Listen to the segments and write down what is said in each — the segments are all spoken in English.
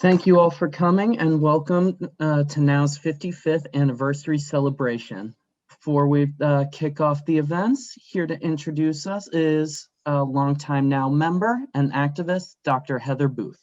Thank you all for coming and welcome to NOW's 55th anniversary celebration. Before we kick off the events, here to introduce us is a longtime NOW member and activist, Dr. Heather Booth.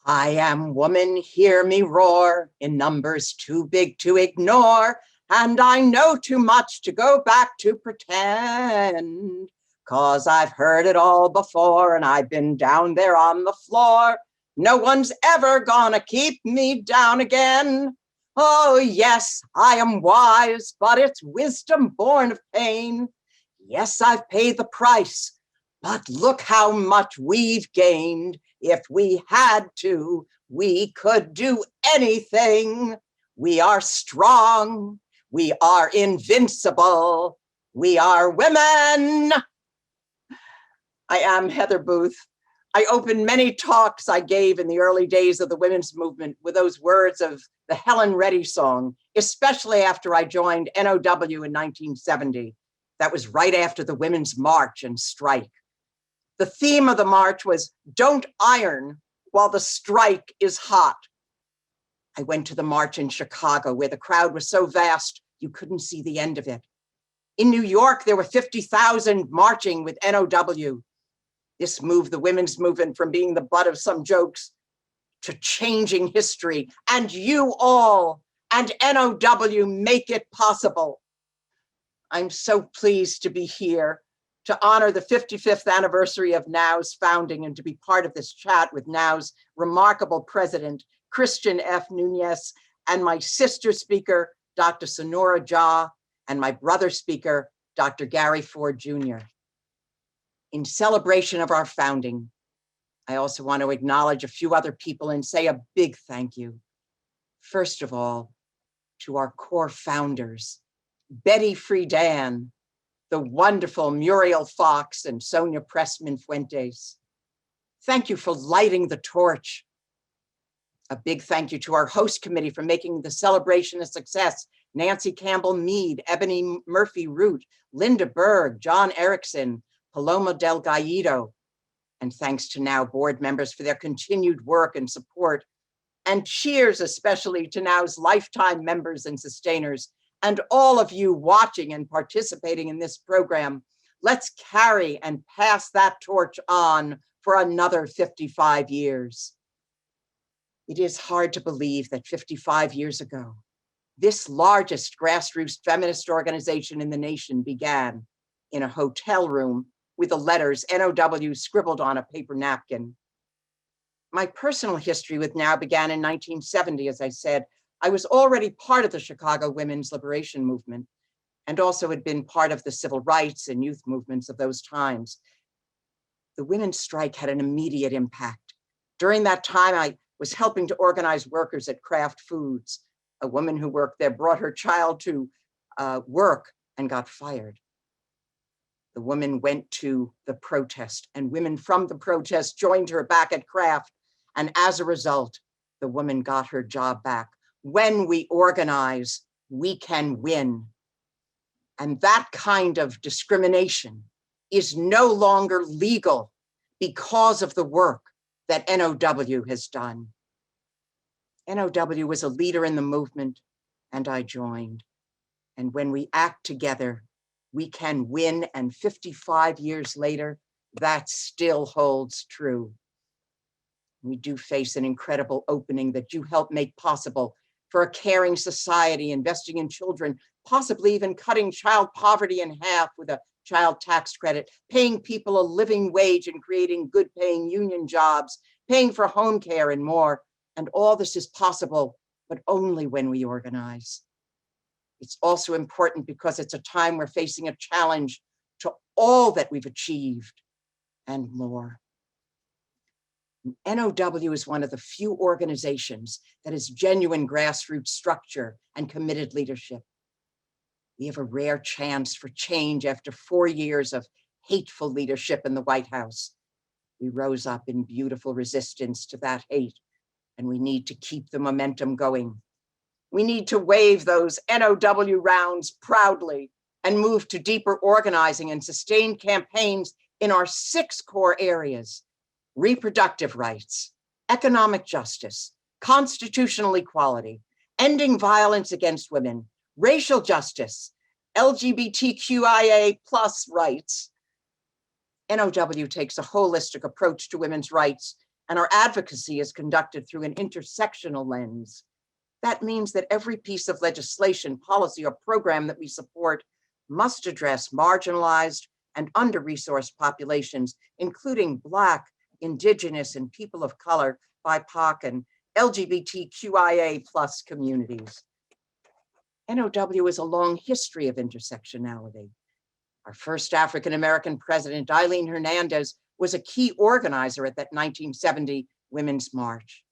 I am woman, hear me roar, in numbers too big to ignore, and I know too much to go back to pretend. 'Cause I've heard it all before and I've been down there on the floor. No one's ever gonna keep me down again. Oh yes, I am wise, but it's wisdom born of pain. Yes, I've paid the price, but look how much we've gained. If we had to, we could do anything. We are strong. We are invincible. We are women. I am Heather Booth. I opened many talks I gave in the early days of the women's movement with those words of the Helen Reddy song, especially after I joined NOW in 1970. That was right after the Women's March and strike. The theme of the march was, "Don't iron while the strike is hot." I went to the march in Chicago where the crowd was so vast you couldn't see the end of it. In New York, there were 50,000 marching with NOW. This moved the women's movement from being the butt of some jokes to changing history, and you all and NOW make it possible. I'm so pleased to be here to honor the 55th anniversary of NOW's founding and to be part of this chat with NOW's remarkable president, Christian F. Nunez, and my sister speaker, Dr. Sonora Jha, and my brother speaker, Dr. Gary Ford Jr. In celebration of our founding, I also want to acknowledge a few other people and say a big thank you. First of all, to our core founders, Betty Friedan, the wonderful Muriel Fox, and Sonia Pressman Fuentes. Thank you for lighting the torch. A big thank you to our host committee for making the celebration a success. Nancy Campbell Mead, Ebony Murphy Root, Linda Berg, John Erickson, Paloma Del Gallido, and thanks to NOW board members for their continued work and support. And cheers especially to NOW's lifetime members and sustainers, and all of you watching and participating in this program. Let's carry and pass that torch on for another 55 years. It is hard to believe that 55 years ago, this largest grassroots feminist organization in the nation began in a hotel room with the letters NOW scribbled on a paper napkin. My personal history with NOW began in 1970, as I said. I was already part of the Chicago women's liberation movement and also had been part of the civil rights and youth movements of those times. The women's strike had an immediate impact. During that time, I was helping to organize workers at Kraft Foods. A woman who worked there brought her child to work and got fired. The woman went to the protest, and women from the protest joined her back at Kraft. And as a result, the woman got her job back. When we organize, we can win. And that kind of discrimination is no longer legal because of the work that NOW has done. NOW was a leader in the movement, and I joined. And when we act together, we can win, and 55 years later, that still holds true. We do face an incredible opening that you helped make possible for a caring society, investing in children, possibly even cutting child poverty in half with a child tax credit, paying people a living wage and creating good paying union jobs, paying for home care and more. And all this is possible, but only when we organize. It's also important because it's a time we're facing a challenge to all that we've achieved and more. NOW is one of the few organizations that has genuine grassroots structure and committed leadership. We have a rare chance for change after 4 years of hateful leadership in the White House. We rose up in beautiful resistance to that hate, and we need to keep the momentum going. We need to wave those NOW rounds proudly and move to deeper organizing and sustained campaigns in our 6 core areas: reproductive rights, economic justice, constitutional equality, ending violence against women, racial justice, LGBTQIA+ rights. NOW takes a holistic approach to women's rights, and our advocacy is conducted through an intersectional lens. That means that every piece of legislation, policy, or program that we support must address marginalized and under-resourced populations, including Black, Indigenous, and people of color, BIPOC, and LGBTQIA+ communities. NOW has a long history of intersectionality. Our first African-American president, Eileen Hernandez, was a key organizer at that 1970 Women's March.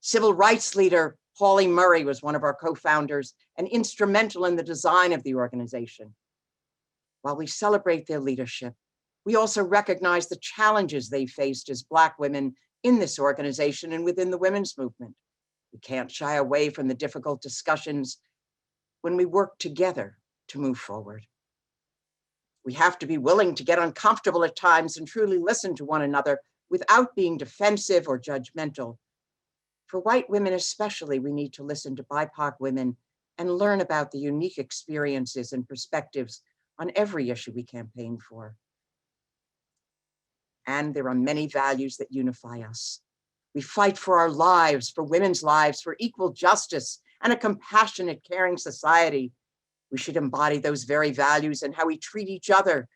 Civil rights leader Pauli Murray was one of our co-founders and instrumental in the design of the organization. While we celebrate their leadership, we also recognize the challenges they faced as Black women in this organization and within the women's movement. We can't shy away from the difficult discussions when we work together to move forward. We have to be willing to get uncomfortable at times and truly listen to one another without being defensive or judgmental. For white women especially, we need to listen to BIPOC women and learn about the unique experiences and perspectives on every issue we campaign for. And there are many values that unify us. We fight for our lives, for women's lives, for equal justice, and a compassionate, caring society. We should embody those very values in how we treat each other.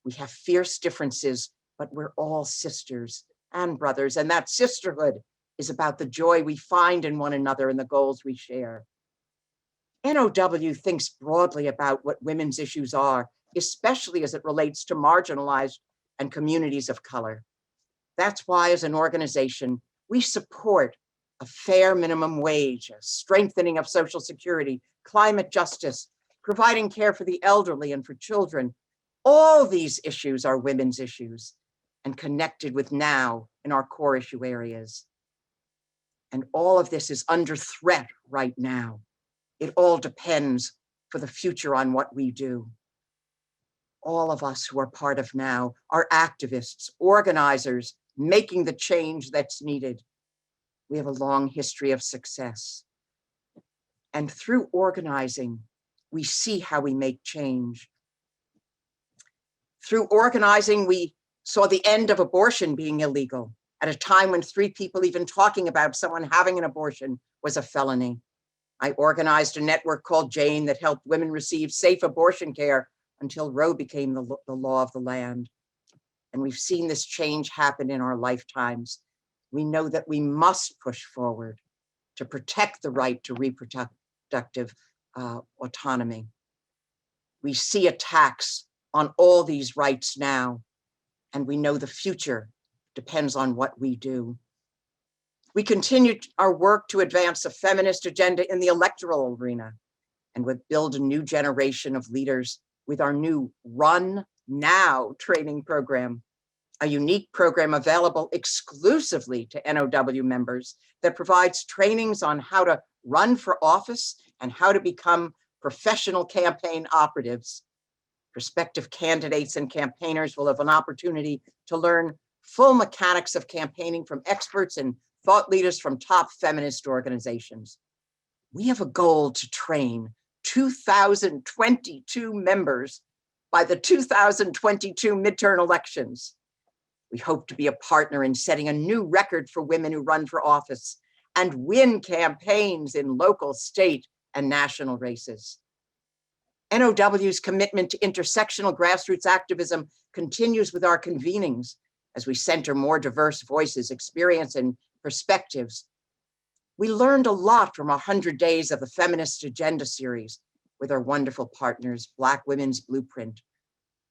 We have fierce differences, but we're all sisters and brothers, and that sisterhood is about the joy we find in one another and the goals we share. NOW thinks broadly about what women's issues are, especially as it relates to marginalized and communities of color. That's why, as an organization, we support a fair minimum wage, a strengthening of Social Security, climate justice, providing care for the elderly and for children. All these issues are women's issues and connected with now in our core issue areas. And all of this is under threat right now. It all depends for the future on what we do. All of us who are part of now are activists, organizers, making the change that's needed. We have a long history of success. And through organizing, we see how we make change. Through organizing, we saw the end of abortion being illegal at a time when 3 people even talking about someone having an abortion was a felony. I organized a network called Jane that helped women receive safe abortion care until Roe became the law of the land. And we've seen this change happen in our lifetimes. We know that we must push forward to protect the right to reproductive autonomy. We see attacks on all these rights now, and we know the future depends on what we do. We continue our work to advance a feminist agenda in the electoral arena, and would build a new generation of leaders with our new Run Now training program, a unique program available exclusively to NOW members that provides trainings on how to run for office and how to become professional campaign operatives. Prospective candidates and campaigners will have an opportunity to learn full mechanics of campaigning from experts and thought leaders from top feminist organizations. We have a goal to train 2,022 members by the 2022 midterm elections. We hope to be a partner in setting a new record for women who run for office and win campaigns in local, state, and national races. NOW's commitment to intersectional grassroots activism continues with our convenings as we center more diverse voices, experience, and perspectives. We learned a lot from 100 days of the Feminist Agenda series with our wonderful partners, Black Women's Blueprint.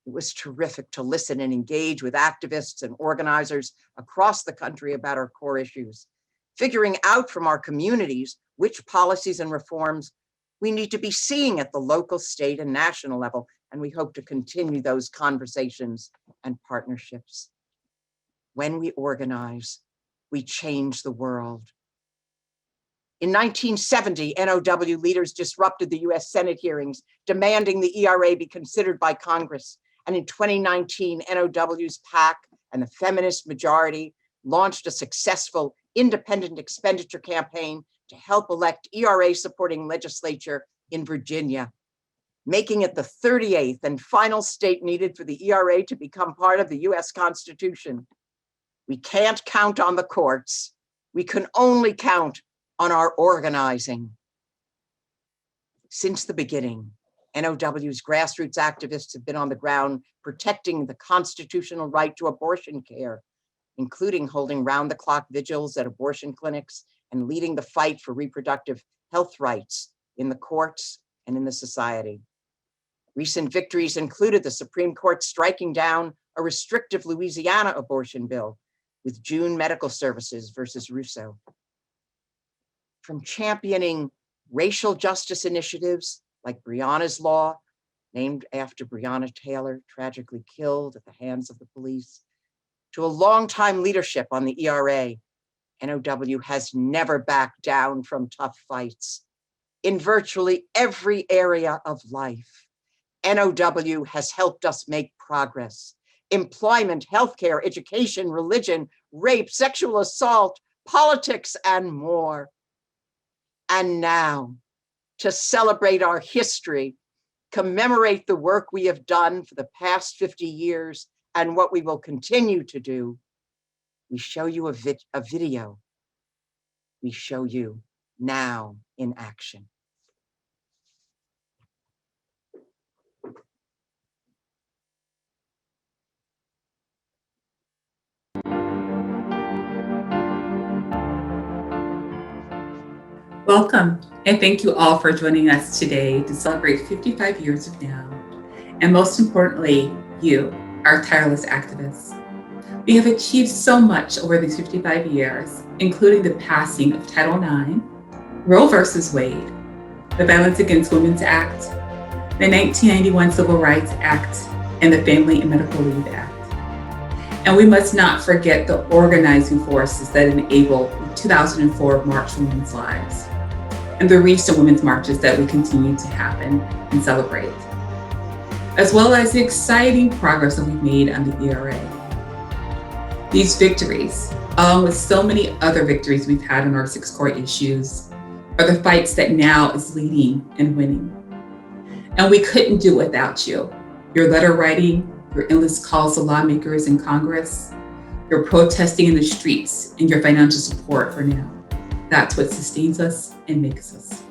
It was terrific to listen and engage with activists and organizers across the country about our core issues, figuring out from our communities which policies and reforms we need to be seeing at the local, state, and national level, and we hope to continue those conversations and partnerships. When we organize, we change the world. In 1970, NOW leaders disrupted the US Senate hearings, demanding the ERA be considered by Congress. And in 2019, NOW's PAC and the feminist majority launched a successful independent expenditure campaign to help elect ERA-supporting legislature in Virginia, making it the 38th and final state needed for the ERA to become part of the US Constitution. We can't count on the courts. We can only count on our organizing. Since the beginning, NOW's grassroots activists have been on the ground protecting the constitutional right to abortion care, including holding round-the-clock vigils at abortion clinics and leading the fight for reproductive health rights in the courts and in the society. Recent victories included the Supreme Court striking down a restrictive Louisiana abortion bill with June Medical Services versus Russo. From championing racial justice initiatives like Breonna's Law, named after Breonna Taylor, tragically killed at the hands of the police, to a longtime leadership on the ERA, NOW has never backed down from tough fights. In virtually every area of life, NOW has helped us make progress. Employment, healthcare, education, religion, rape, sexual assault, politics, and more. And now, to celebrate our history, commemorate the work we have done for the past 50 years and what we will continue to do, we show you a video. We show you now in action. Welcome, and thank you all for joining us today to celebrate 55 years of NOW, and most importantly, you, our tireless activists. We have achieved so much over these 55 years, including the passing of Title IX, Roe versus Wade, the Violence Against Women's Act, the 1991 Civil Rights Act, and the Family and Medical Leave Act. And we must not forget the organizing forces that enabled the 2004 March for Women's Lives, and the recent women's marches that we continue to happen and celebrate, as well as the exciting progress that we've made on the ERA. These victories, along with so many other victories we've had on our 6 core issues, are the fights that NOW is leading and winning. And we couldn't do it without you. Your letter writing, your endless calls to lawmakers in Congress, your protesting in the streets, and your financial support for NOW. That's what sustains us and makes us.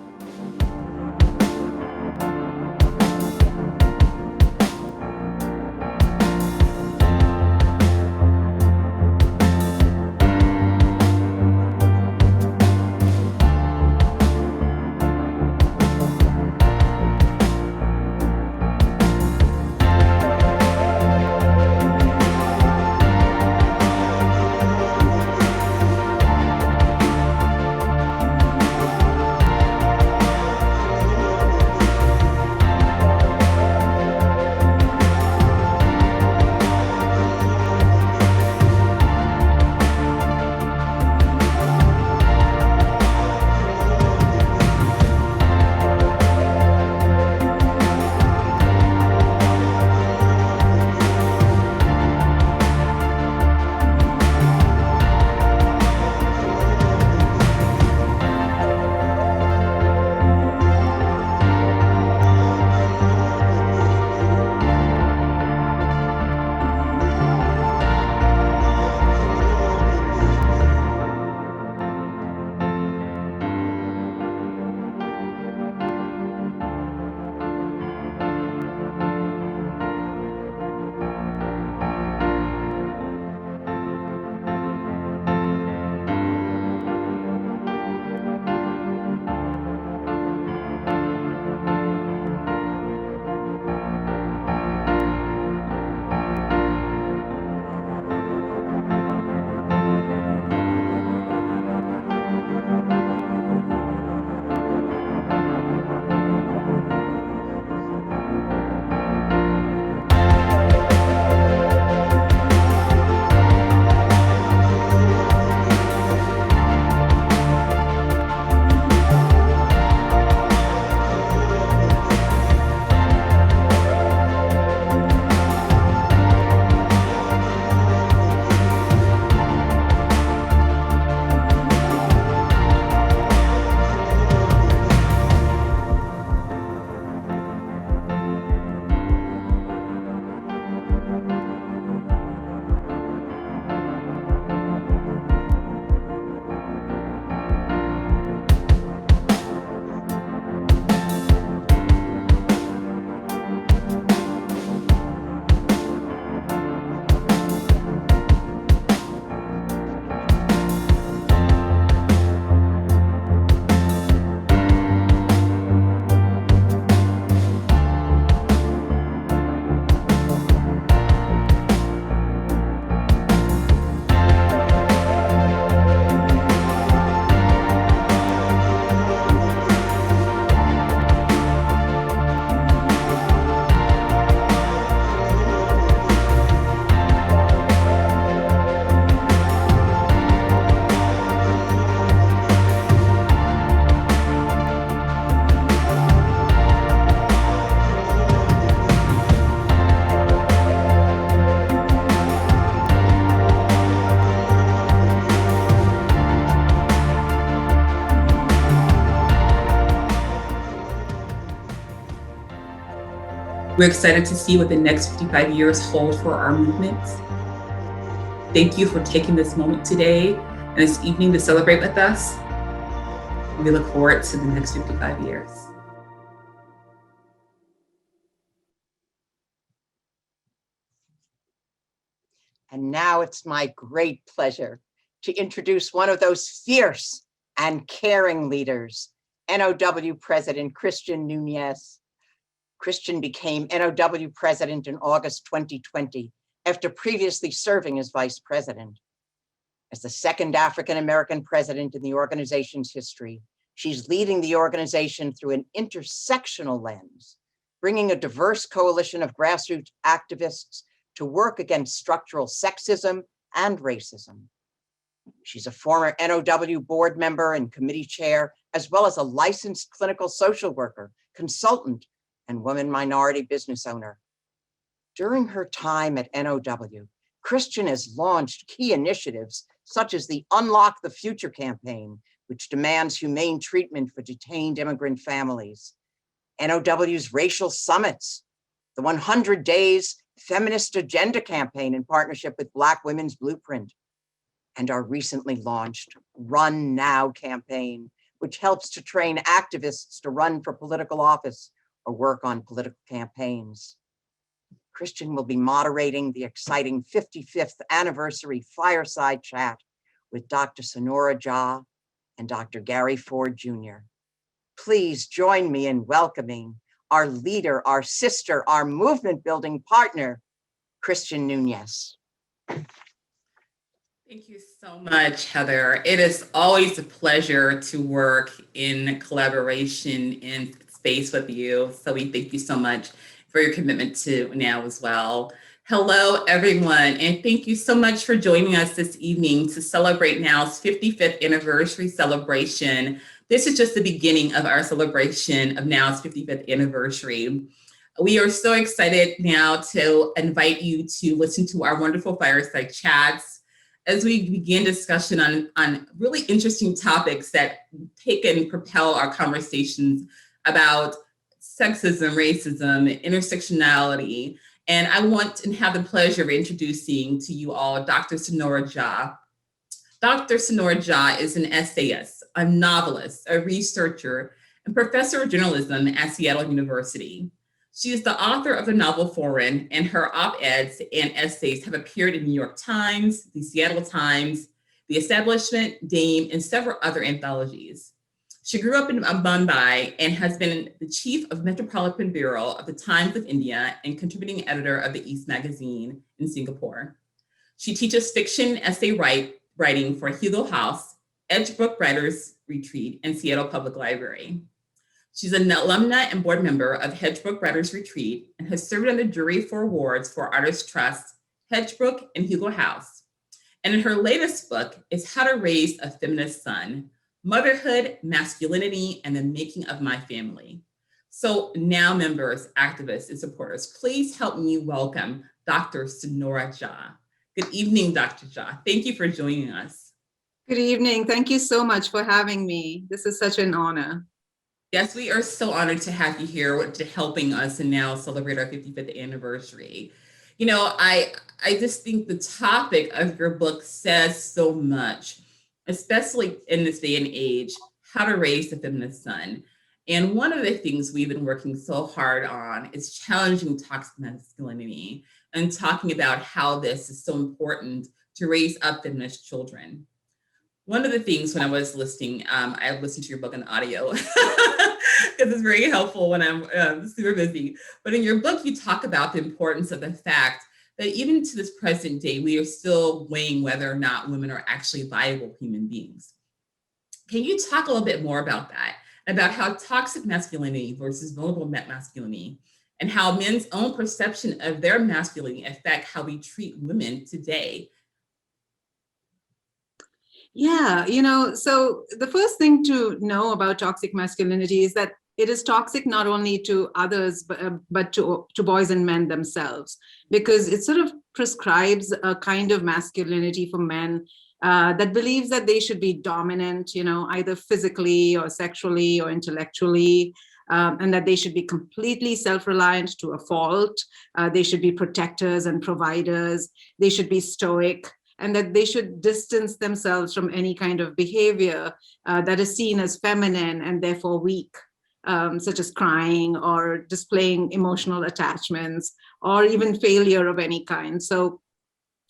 We're excited to see what the next 55 years hold for our movement. Thank you for taking this moment today and this evening to celebrate with us. We look forward to the next 55 years. And now it's my great pleasure to introduce one of those fierce and caring leaders, NOW President Christian Nunez. Christian became NOW President in August 2020 after previously serving as Vice President. As the second African-American president in the organization's history, she's leading the organization through an intersectional lens, bringing a diverse coalition of grassroots activists to work against structural sexism and racism. She's a former NOW board member and committee chair, as well as a licensed clinical social worker, consultant, and woman minority business owner. During her time at NOW, Christian has launched key initiatives such as the Unlock the Future campaign, which demands humane treatment for detained immigrant families, NOW's racial summits, the 100 Days Feminist Agenda campaign in partnership with Black Women's Blueprint, and our recently launched Run Now campaign, which helps to train activists to run for political office or work on political campaigns. Christian will be moderating the exciting 55th anniversary fireside chat with Dr. Sonora Jah and Dr. Gary Ford Jr. Please join me in welcoming our leader, our sister, our movement building partner, Christian Nunez. Thank you so much, Heather. It is always a pleasure to work in collaboration in space with you. So we thank you so much for your commitment to NOW as well. Hello, everyone, and thank you so much for joining us this evening to celebrate NOW's 55th anniversary celebration. This is just the beginning of our celebration of NOW's 55th anniversary. We are so excited now to invite you to listen to our wonderful fireside chats as we begin discussion on really interesting topics that take and propel our conversations about sexism, racism, intersectionality. And I want and have the pleasure of introducing to you all Dr. Sonora Jah. Dr. Sonora Jah is an essayist, a novelist, a researcher, and professor of journalism at Seattle University. She is the author of the novel Foreign, and her op-eds and essays have appeared in New York Times, the Seattle Times, The Establishment, Dame, and several other anthologies. She grew up in Mumbai and has been the chief of Metropolitan Bureau of the Times of India and contributing editor of the East magazine in Singapore. She teaches fiction essay writing for Hugo House, Edgebrook Writers Retreat, and Seattle Public Library. She's an alumna and board member of Hedgebrook Writers Retreat and has served on the jury for awards for Artists Trust, Hedgebrook, and Hugo House. And in her latest book is How to Raise a Feminist Son, Motherhood, Masculinity, and the Making of My Family. So NOW members, activists, and supporters, please help me welcome Dr. Sonora Jah. Good evening, Dr. Jah. Thank you for joining us. Good evening. Thank you so much for having me. This is such an honor. Yes, we are so honored to have you here to helping us and NOW celebrate our 55th anniversary. You know, I just think the topic of your book says so much, especially in this day and age, how to raise the feminist son. And one of the things we've been working so hard on is challenging toxic masculinity and talking about how this is so important to raise up feminist children. One of the things when I was listening, I listened to your book on audio because it's very helpful when I'm super busy. But in your book, you talk about the importance of the fact that even to this present day, we are still weighing whether or not women are actually viable human beings. Can you talk a little bit more about that, about how toxic masculinity versus vulnerable masculinity, and how men's own perception of their masculinity affect how we treat women today? Yeah, so the first thing to know about toxic masculinity is that it is toxic not only to others, but to boys and men themselves, because it sort of prescribes a kind of masculinity for men that believes that they should be dominant, either physically or sexually or intellectually, and that they should be completely self-reliant to a fault. They should be protectors and providers. They should be stoic, and that they should distance themselves from any kind of behavior that is seen as feminine and therefore weak, such as crying or displaying emotional attachments or even failure of any kind. So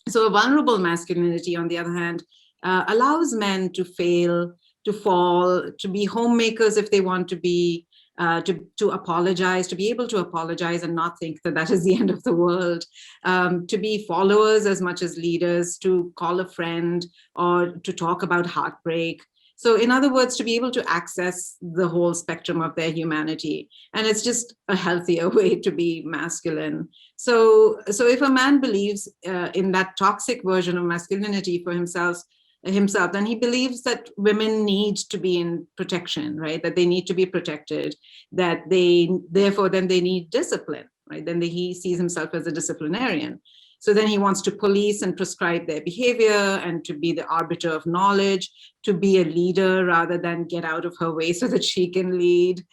a vulnerable masculinity, on the other hand, allows men to fail, to fall, to be homemakers if they want to be, to apologize, to be able to apologize and not think that that is the end of the world, to be followers as much as leaders, to call a friend or to talk about heartbreak. So in other words, to be able to access the whole spectrum of their humanity. And it's just a healthier way to be masculine. So if a man believes in that toxic version of masculinity for himself, then he believes that women need to be in protection, right? That they need to be protected, that therefore then they need discipline, right? Then he sees himself as a disciplinarian. So then he wants to police and prescribe their behavior and to be the arbiter of knowledge, to be a leader rather than get out of her way so that she can lead.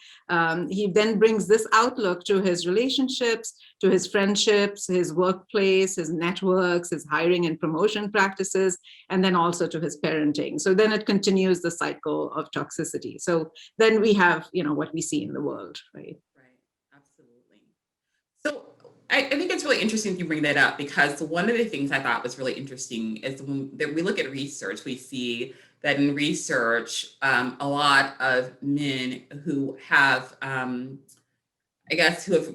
He then brings this outlook to his relationships, to his friendships, his workplace, his networks, his hiring and promotion practices, and then also to his parenting. So then it continues the cycle of toxicity. So then we have, what we see in the world, right? Right, absolutely. So I think it's really interesting that you bring that up, because one of the things I thought was really interesting is when we look at research, we see that in research, a lot of men who have, who have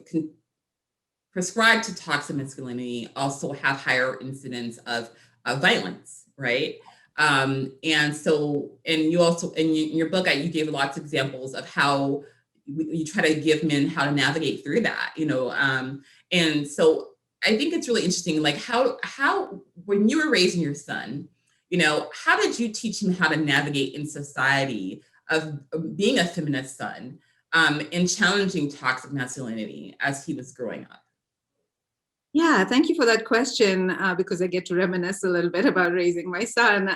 prescribed to toxic masculinity also have higher incidence of violence, right? And so, and you also, in your book, you gave lots of examples of how you try to give men how to navigate through that, and so I think it's really interesting, like how when you were raising your son, how did you teach him how to navigate in society of being a feminist son, and challenging toxic masculinity as he was growing up? Yeah, thank you for that question, because I get to reminisce a little bit about raising my son.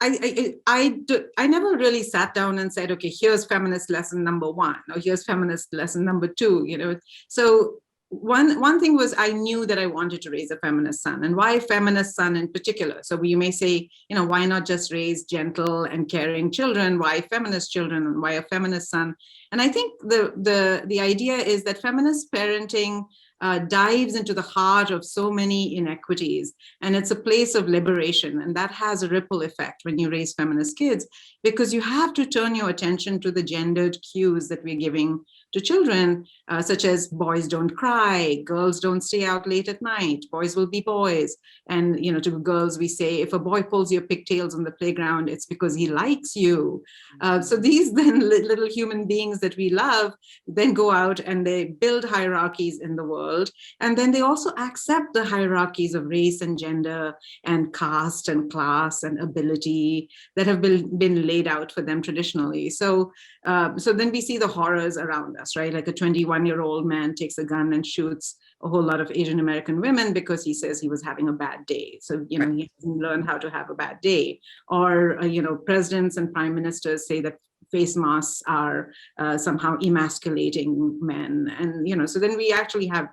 I never really sat down and said, okay, here's feminist lesson number 1, or here's feminist lesson number 2, So one thing was, I knew that I wanted to raise a feminist son. And why feminist son in particular? So you may say, why not just raise gentle and caring children? Why feminist children, and why a feminist son? And I think the idea is that feminist parenting dives into the heart of so many inequities, and it's a place of liberation, and that has a ripple effect when you raise feminist kids, because you have to turn your attention to the gendered cues that we're giving to children, such as boys don't cry, girls don't stay out late at night, boys will be boys. And to girls we say, if a boy pulls your pigtails on the playground, it's because he likes you. So these then little human beings that we love then go out and they build hierarchies in the world, and then they also accept the hierarchies of race and gender and caste and class and ability that have been laid out for them traditionally. So then we see the horrors around us, right? Like a 21-year-old man takes a gun and shoots a whole lot of Asian American women because he says he was having a bad day. So, he hasn't learned how to have a bad day. Or, presidents and prime ministers say that face masks are somehow emasculating men. And, so then we actually have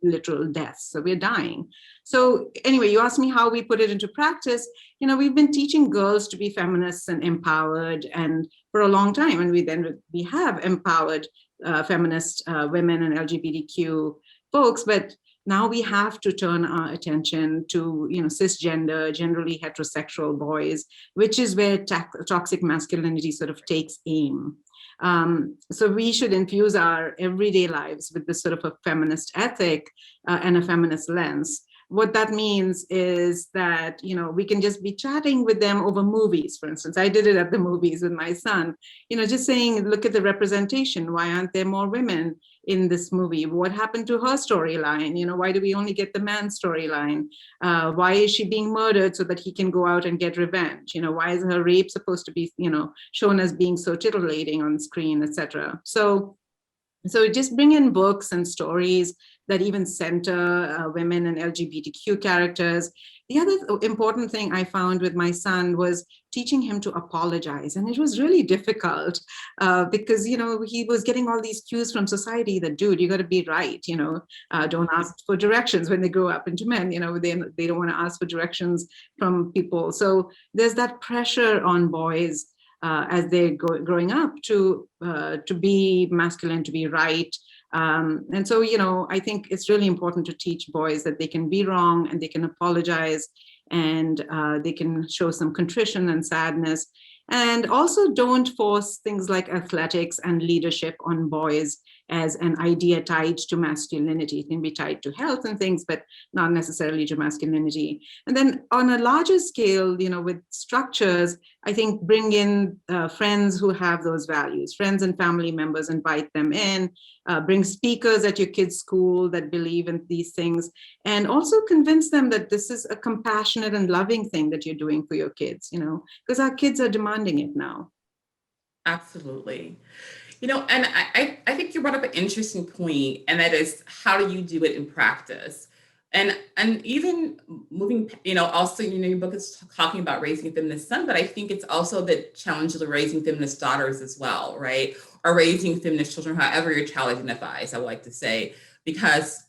literal deaths. So we're dying. So anyway, you asked me how we put it into practice. We've been teaching girls to be feminists and empowered, and for a long time. And we have empowered feminist women and LGBTQ folks, but now we have to turn our attention to, cisgender, generally heterosexual boys, which is where toxic masculinity sort of takes aim. So we should infuse our everyday lives with this sort of a feminist ethic and a feminist lens. What that means is that, we can just be chatting with them over movies, for instance. I did it at the movies with my son, just saying, look at the representation. Why aren't there more women in this movie? What happened to her storyline? Why do we only get the man's storyline? Why is she being murdered so that he can go out and get revenge? Why is her rape supposed to be, shown as being so titillating on screen, etc.? So just bring in books and stories that even center women and LGBTQ characters. The other important thing I found with my son was teaching him to apologize. And it was really difficult because, he was getting all these cues from society that, dude, you got to be right, don't ask for directions when they grow up into men, they don't want to ask for directions from people. So there's that pressure on boys as they're growing up to be masculine, to be right. And so, I think it's really important to teach boys that they can be wrong and they can apologize and they can show some contrition and sadness. And also don't force things like athletics and leadership on boys as an idea tied to masculinity. It can be tied to health and things, but not necessarily to masculinity. And then on a larger scale, with structures, I think bring in friends who have those values, friends and family members, invite them in, bring speakers at your kids' school that believe in these things, and also convince them that this is a compassionate and loving thing that you're doing for your kids, because our kids are demanding it now. Absolutely. And I think you brought up an interesting point, and that is, how do you do it in practice? And even moving, also, your book is talking about raising a feminist son, but I think it's also the challenge of raising feminist daughters as well, right? Or raising feminist children, however your child identifies, I would like to say, because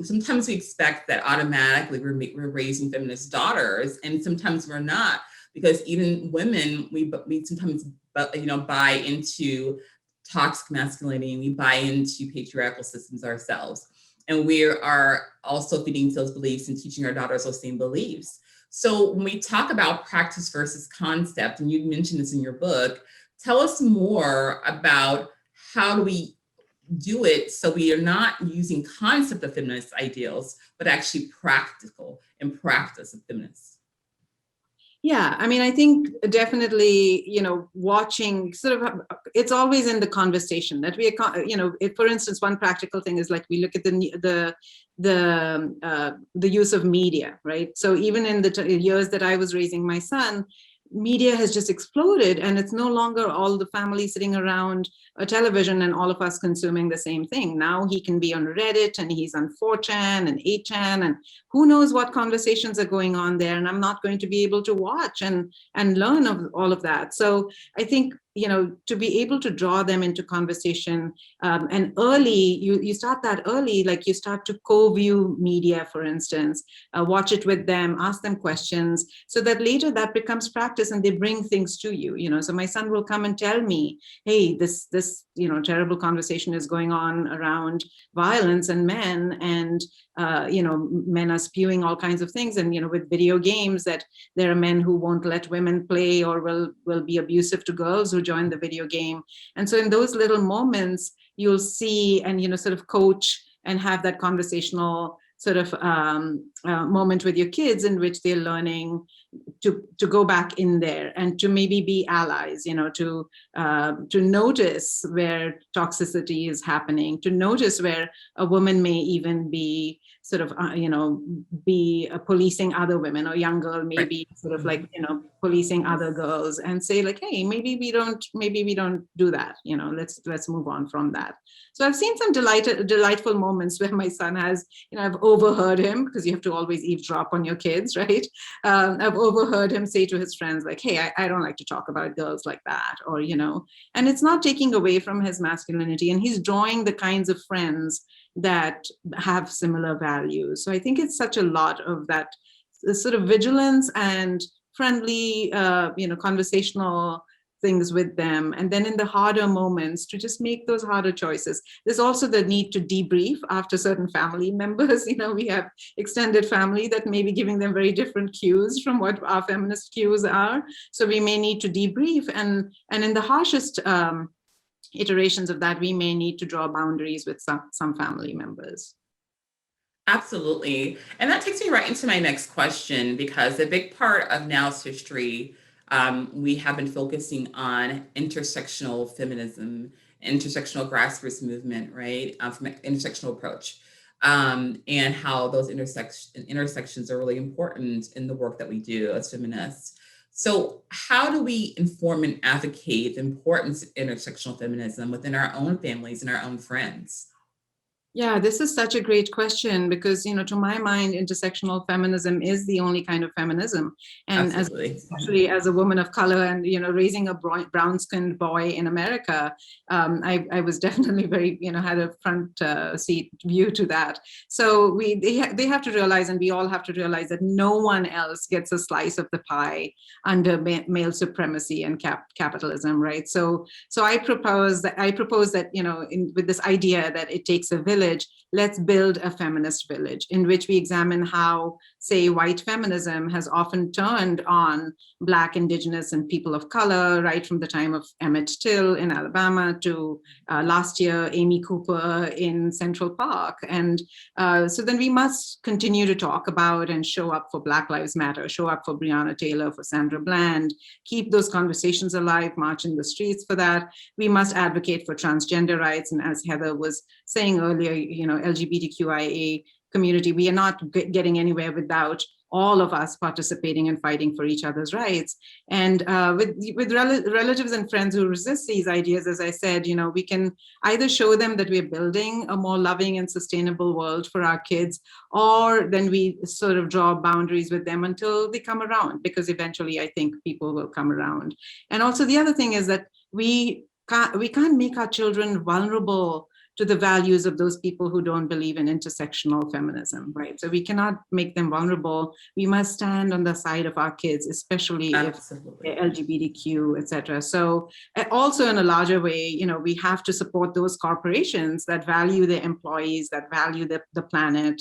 sometimes we expect that automatically we're raising feminist daughters, and sometimes we're not, because even women, we sometimes, buy into toxic masculinity, and we buy into patriarchal systems ourselves. And we are also feeding those beliefs and teaching our daughters those same beliefs. So when we talk about practice versus concept, and you mentioned this in your book, tell us more about how do we do it so we are not using concept of feminist ideals, but actually practical and practice of feminists. Yeah, I mean, I think definitely, watching it's always in the conversation that for instance, one practical thing is like we look at the use of media, right? So even in the years that I was raising my son, media has just exploded, and it's no longer all the family sitting around a television and all of us consuming the same thing. Now he can be on Reddit, and he's on 4chan and 8chan, and who knows what conversations are going on there, and I'm not going to be able to watch and learn of all of that. So I think, to be able to draw them into conversation, and early, you start that early, like you start to co-view media, for instance, watch it with them, ask them questions, so that later that becomes practice and they bring things to you. So my son will come and tell me, hey, this terrible conversation is going on around violence and men, and men are spewing all kinds of things, and with video games, that there are men who won't let women play or will be abusive to girls who join the video game. And so in those little moments, you'll see and sort of coach and have that conversational sort of moment with your kids in which they're learning to go back in there and to maybe be allies, to notice where toxicity is happening, to notice where a woman may even be sort of, be policing other women, or young girl may be sort of like, policing other girls, and say like, hey, maybe we don't do that, let's move on from that. So I've seen some delightful moments where my son has, I've overheard him, because you have to always eavesdrop on your kids, right? I've overheard him say to his friends like, hey, I don't like to talk about girls like that, or, and it's not taking away from his masculinity, and he's drawing the kinds of friends that have similar values. So I think it's such a lot of that sort of vigilance and friendly, conversational things with them. And then in the harder moments, to just make those harder choices. There's also the need to debrief after certain family members. We have extended family that may be giving them very different cues from what our feminist cues are. So we may need to debrief. And in the harshest iterations of that, we may need to draw boundaries with some family members. Absolutely. And that takes me right into my next question, because a big part of Now's history, we have been focusing on intersectional feminism, intersectional grassroots movement, right? From an intersectional approach, and how those intersections are really important in the work that we do as feminists. So how do we inform and advocate the importance of intersectional feminism within our own families and our own friends? Yeah, this is such a great question because, to my mind, intersectional feminism is the only kind of feminism. And Absolutely. especially as a woman of color and, raising a brown-skinned boy in America, I was definitely very, had a front seat view to that. So they have to realize, and we all have to realize that no one else gets a slice of the pie under male supremacy and capitalism, right? So I propose that, with this idea that it takes a village, let's build a feminist village in which we examine how, say, white feminism has often turned on Black, Indigenous, and people of color, right from the time of Emmett Till in Alabama to last year, Amy Cooper in Central Park. And so then we must continue to talk about and show up for Black Lives Matter, show up for Breonna Taylor, for Sandra Bland, keep those conversations alive, march in the streets for that. We must advocate for transgender rights. And as Heather was saying earlier, LGBTQIA community, we are not getting anywhere without all of us participating and fighting for each other's rights. And with relatives and friends who resist these ideas, as I said, we can either show them that we're building a more loving and sustainable world for our kids, or then we sort of draw boundaries with them until they come around, because eventually I think people will come around. And also the other thing is that we can't make our children vulnerable to the values of those people who don't believe in intersectional feminism, right? So we cannot make them vulnerable. We must stand on the side of our kids, especially Absolutely. if they're LGBTQ, et cetera. So also in a larger way, we have to support those corporations that value their employees, that value the planet.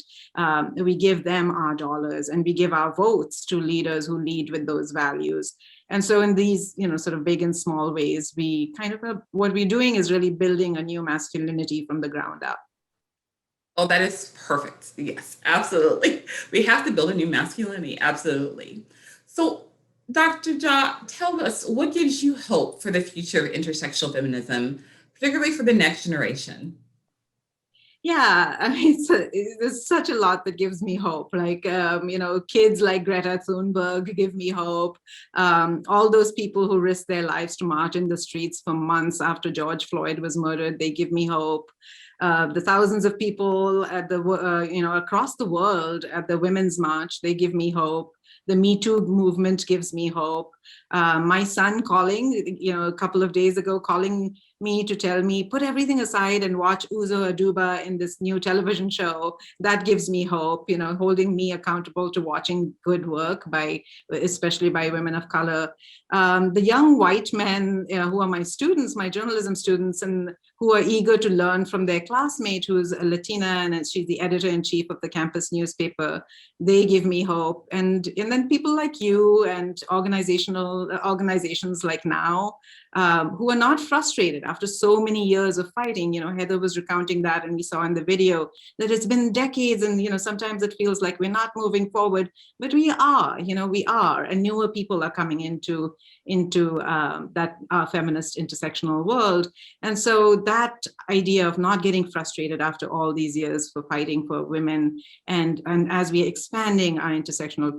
We give them our dollars and we give our votes to leaders who lead with those values. And so in these, sort of big and small ways, we kind of, what we're doing is really building a new masculinity from the ground up. Oh, that is perfect. Yes, absolutely. We have to build a new masculinity. Absolutely. So, Dr. Jha, tell us, what gives you hope for the future of intersectional feminism, particularly for the next generation? Yeah, I mean, there's such a lot that gives me hope. Like, kids like Greta Thunberg give me hope. All those people who risked their lives to march in the streets for months after George Floyd was murdered, they give me hope. The thousands of people at the, across the world at the Women's March, they give me hope. The Me Too movement gives me hope. My son calling, a couple of days ago, calling me to tell me, put everything aside and watch Uzo Aduba in this new television show. That gives me hope, holding me accountable to watching good work especially by women of color. The young white men who are my students, my journalism students, and who are eager to learn from their classmate who's a Latina and she's the editor-in-chief of the campus newspaper. They give me hope. And then people like you and organizations like Now, who are not frustrated after so many years of fighting. Heather was recounting that, and we saw in the video that it's been decades, and sometimes it feels like we're not moving forward, but we are, and newer people are coming into that feminist intersectional world. And so that idea of not getting frustrated after all these years for fighting for women, and as we are expanding our intersectional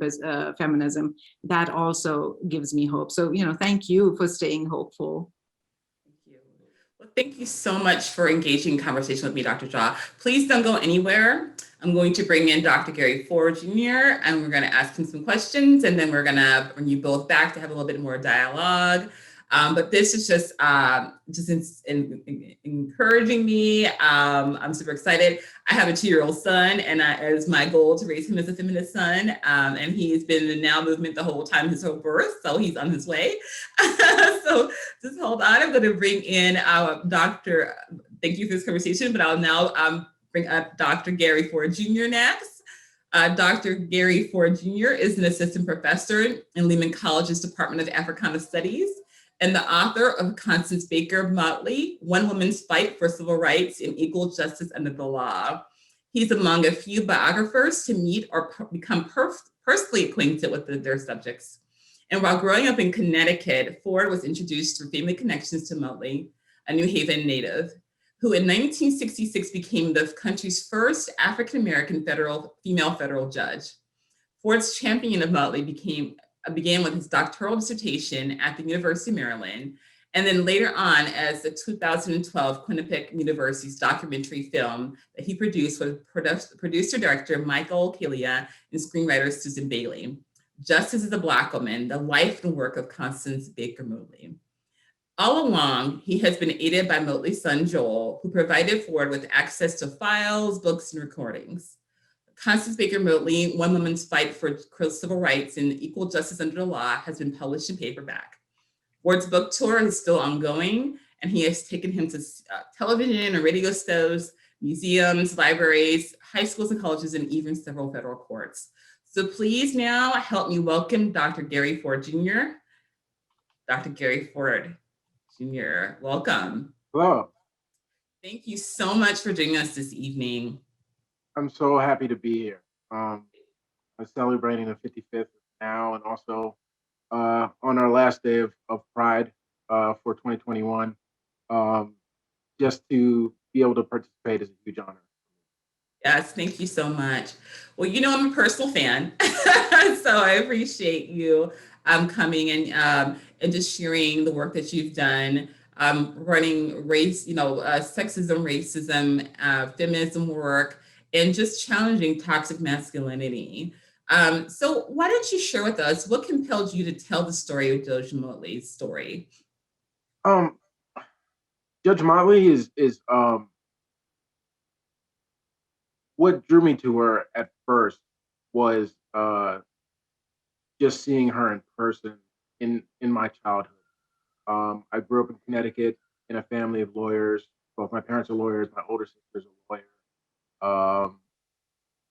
feminism, that also gives me hope. So, thank you for staying hopeful. Thank you. Well, thank you so much for engaging in conversation with me, Dr. Jha. Please don't go anywhere. I'm going to bring in Dr. Gary Ford Jr., and we're going to ask him some questions, and then we're going to bring you both back to have a little bit more dialogue. But this is just encouraging me. I'm super excited. I have a 2-year-old son, and it's my goal to raise him as a feminist son. And he's been in the Now movement the whole time, his whole birth, so he's on his way. So just hold on. I'm going to bring in Dr. Thank you for this conversation, but I'll now bring up Dr. Gary Ford Jr. next. Dr. Gary Ford Jr. is an assistant professor in Lehman College's Department of Africana Studies and the author of Constance Baker Motley, One Woman's Fight for Civil Rights and Equal Justice Under the Law. He's among a few biographers to meet or become personally acquainted with their subjects. And while growing up in Connecticut, Ford was introduced through family connections to Motley, a New Haven native, who in 1966 became the country's first African-American female federal judge. Ford's champion of Motley began with his doctoral dissertation at the University of Maryland And then later on, as the 2012 Quinnipiac University's documentary film that he produced with producer-director Michael Kelia and screenwriter Susan Bailey. Justice is a Black Woman, the life and work of Constance Baker Motley. All along, he has been aided by Motley's son, Joel, who provided Ford with access to files, books, and recordings. Constance Baker Motley, One Woman's Fight for Civil Rights and Equal Justice Under the Law, has been published in paperback. Ford's book tour is still ongoing, and he has taken him to television and radio shows, museums, libraries, high schools and colleges, and even several federal courts. So please now help me welcome Dr. Gary Ford Jr. Dr. Gary Ford Jr., welcome. Hello. Thank you so much for joining us this evening. I'm so happy to be here. I'm celebrating the 55th now, and also on our last day of Pride for 2021. Just to be able to participate is a huge honor. Yes, thank you so much. Well, you know, I'm a personal fan, so I appreciate you coming and just sharing the work that you've done, running race, sexism, racism, feminism work, and just challenging toxic masculinity. So why don't you share with us what compelled you to tell the story of Judge Motley's story? Judge Motley is what drew me to her at first was just seeing her in person in my childhood. I grew up in Connecticut in a family of lawyers. Both my parents are lawyers. My older sister's a lawyer.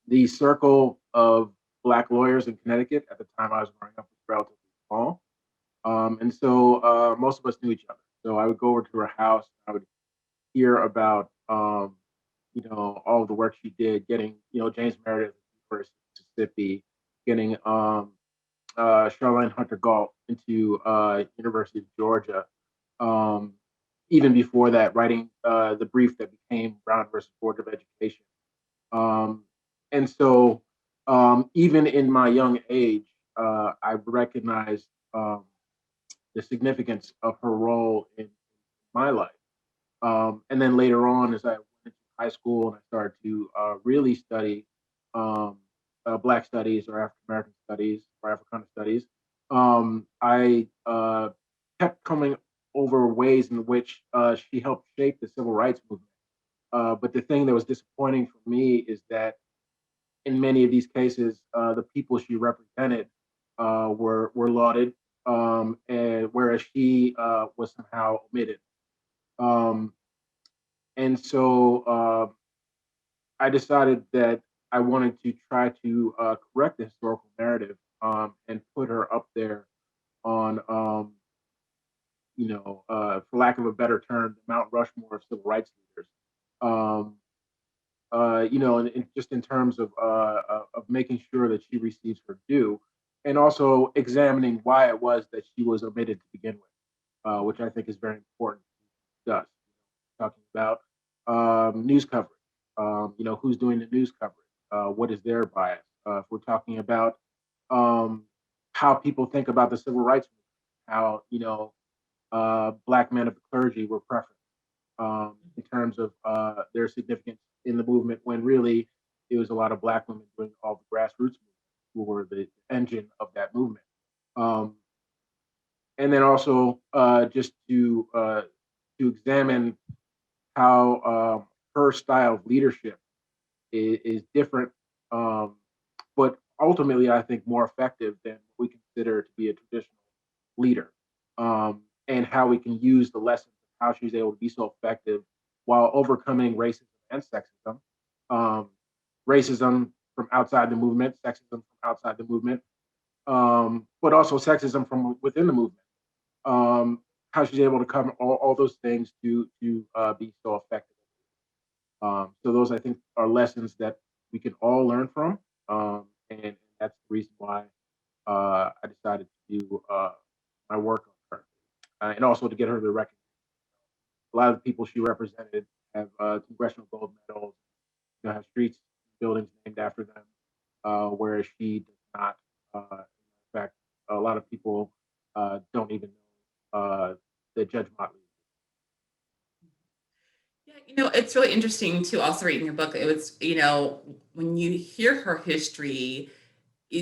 The circle of Black lawyers in Connecticut at the time I was growing up was relatively small. And so most of us knew each other. So I would go over to her house. I would hear about, all of the work she did, getting, James Meredith at University of Mississippi, getting Charlene Hunter Galt into University of Georgia. Even before that, writing the brief that became Brown versus Board of Education. And so even in my young age, I recognized the significance of her role in my life. And then later on, as I went into high school and I started to really study Black studies or African American studies or Africana studies, I kept coming over ways in which she helped shape the civil rights movement. But the thing that was disappointing for me is that in many of these cases, the people she represented were lauded, and whereas she was somehow omitted. Um, and so I decided that I wanted to try to correct the historical narrative and put her up there on, for lack of a better term, the Mount Rushmore of civil rights leaders. Um, and just in terms of making sure that she receives her due, and also examining why it was that she was omitted to begin with, which I think is very important to discuss. Talking about news coverage, who's doing the news coverage, what is their bias? If we're talking about how people think about the civil rights movement, how Black men of the clergy were preferenced in terms of their significance in the movement, when really it was a lot of Black women doing all the grassroots movement who were the engine of that movement. And then also just to examine how her style of leadership is different, but ultimately I think more effective than what we consider to be a traditional leader, and how we can use the lessons of how she's able to be so effective while overcoming racism and sexism. Racism from outside the movement, sexism from outside the movement, but also sexism from within the movement. How she's able to cover all those things to be so effective. So those, I think, are lessons that we can all learn from, and that's the reason why I decided to do my work on her, and also to get her the recognition. A lot of the people she represented have congressional gold medals, have streets, buildings named after them, whereas she does not. In fact, a lot of people don't even know Judge Motley. Yeah, it's really interesting to also read in your book. It was, when you hear her history,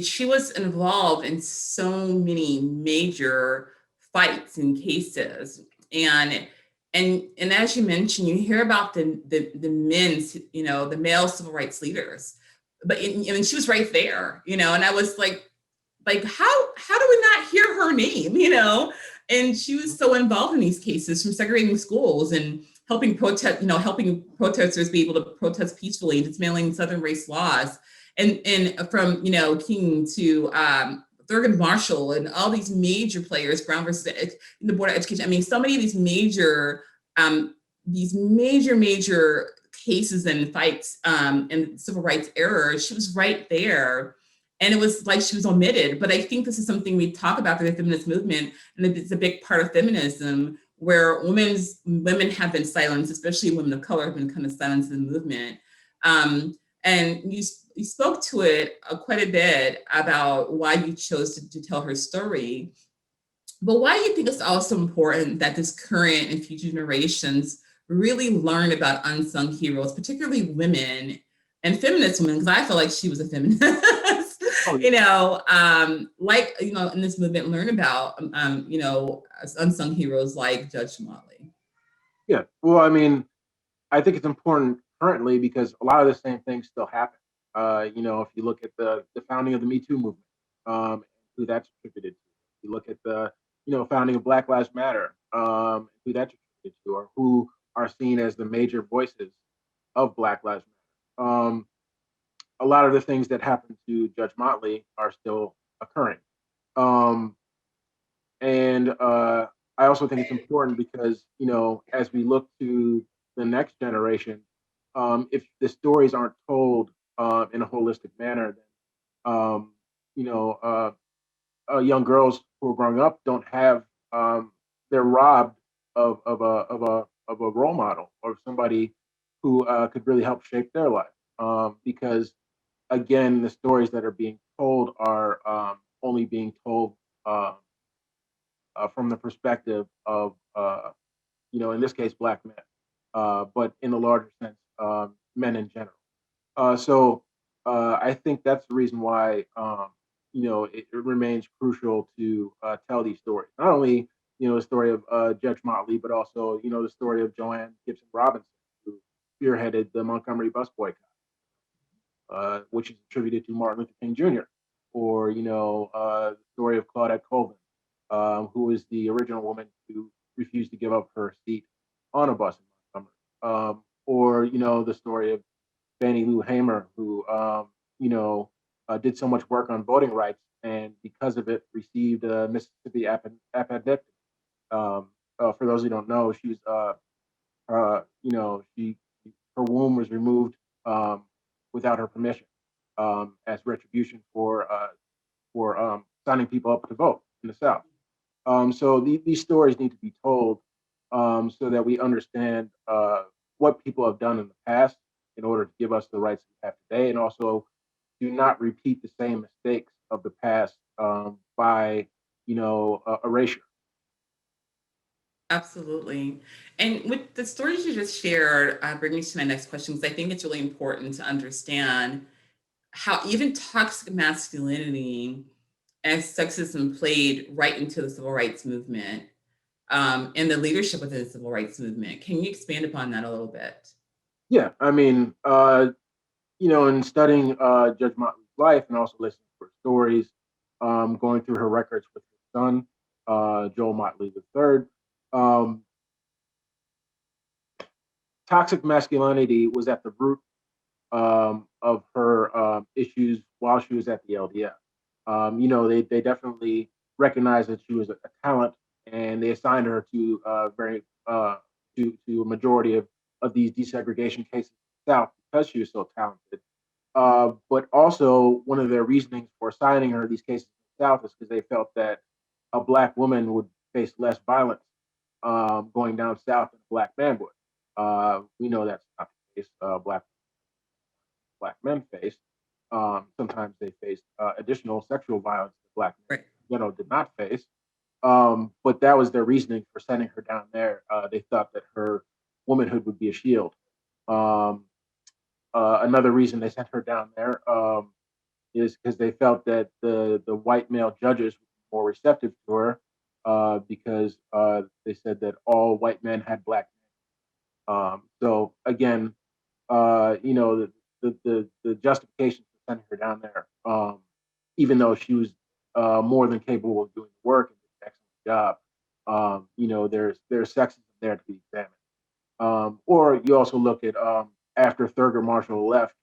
she was involved in so many major fights and cases, and as you mentioned, you hear about the men's, the male civil rights leaders, but she was right there, and I was like how do we not hear her name, and she was so involved in these cases, from segregating schools and helping protesters be able to protest peacefully, dismantling Southern race laws, and from King to Thurgood Marshall and all these major players, Brown versus the Board of Education. I mean, so many of these major cases and fights and civil rights errors. She was right there. And it was like she was omitted. But I think this is something we talk about in the feminist movement, and it's a big part of feminism, where women have been silenced, especially women of color have been kind of silenced in the movement. And you spoke to it quite a bit about why you chose to tell her story. But why do you think it's also important that this current and future generations really learn about unsung heroes, particularly women and feminist women? Because I feel like she was a feminist. Oh, yeah. In this movement, learn about unsung heroes like Judge Motley. Yeah. Well, I mean, I think it's important currently because a lot of the same things still happen. If you look at the founding of the Me Too movement, who that's attributed to. You look at the founding of Black Lives Matter, who that's attributed to, or who are seen as the major voices of Black Lives Matter. A lot of the things that happened to Judge Motley are still occurring. And I also think it's important because, as we look to the next generation, if the stories aren't told in a holistic manner, then, young girls who are growing up don't have, they're robbed of a role model or somebody who could really help shape their life. Because, again, the stories that are being told are only being told uh, from the perspective of, in this case, Black men, but in a larger sense, men in general. So I think that's the reason why, it remains crucial to tell these stories. Not only, the story of Judge Motley, but also, the story of Joanne Gibson Robinson, who spearheaded the Montgomery bus boycott, which is attributed to Martin Luther King Jr., or, the story of Claudette Colvin, who was the original woman who refused to give up her seat on a bus in Montgomery, or, the story of Fannie Lou Hamer, who, did so much work on voting rights and because of it received a Mississippi appendectomy. For those who don't know, she was, her womb was removed without her permission, as retribution for signing people up to vote in the South. So these stories need to be told, so that we understand what people have done in the past in order to give us the rights we have today, and also do not repeat the same mistakes of the past by erasure. Absolutely. And with the stories you just shared, brings me to my next question, because I think it's really important to understand how even toxic masculinity and sexism played right into the civil rights movement, and the leadership within the civil rights movement. Can you expand upon that a little bit? Yeah, I mean, in studying Judge Motley's life and also listening to her stories, going through her records with her son, Joel Motley III, um, toxic masculinity was at the root of her issues while she was at the LDF. They definitely recognized that she was a talent, and they assigned her to very to a majority of these desegregation cases in the South because she was so talented. But also, one of their reasonings for assigning her these cases in the South is because they felt that a Black woman would face less violence going down south than a Black man would. We know that's not the case. Black men face. Sometimes they faced additional sexual violence that Black men, Right. did not face. But that was their reasoning for sending her down there. They thought that her womanhood would be a shield. Um, Another reason they sent her down there is because they felt that the white male judges were more receptive to her because they said that all white men had black men. So again, the justification for sending her down there, even though she was more than capable of doing the work and did an excellent job, there's sexism there to be examined. Or you also look at after Thurgood Marshall left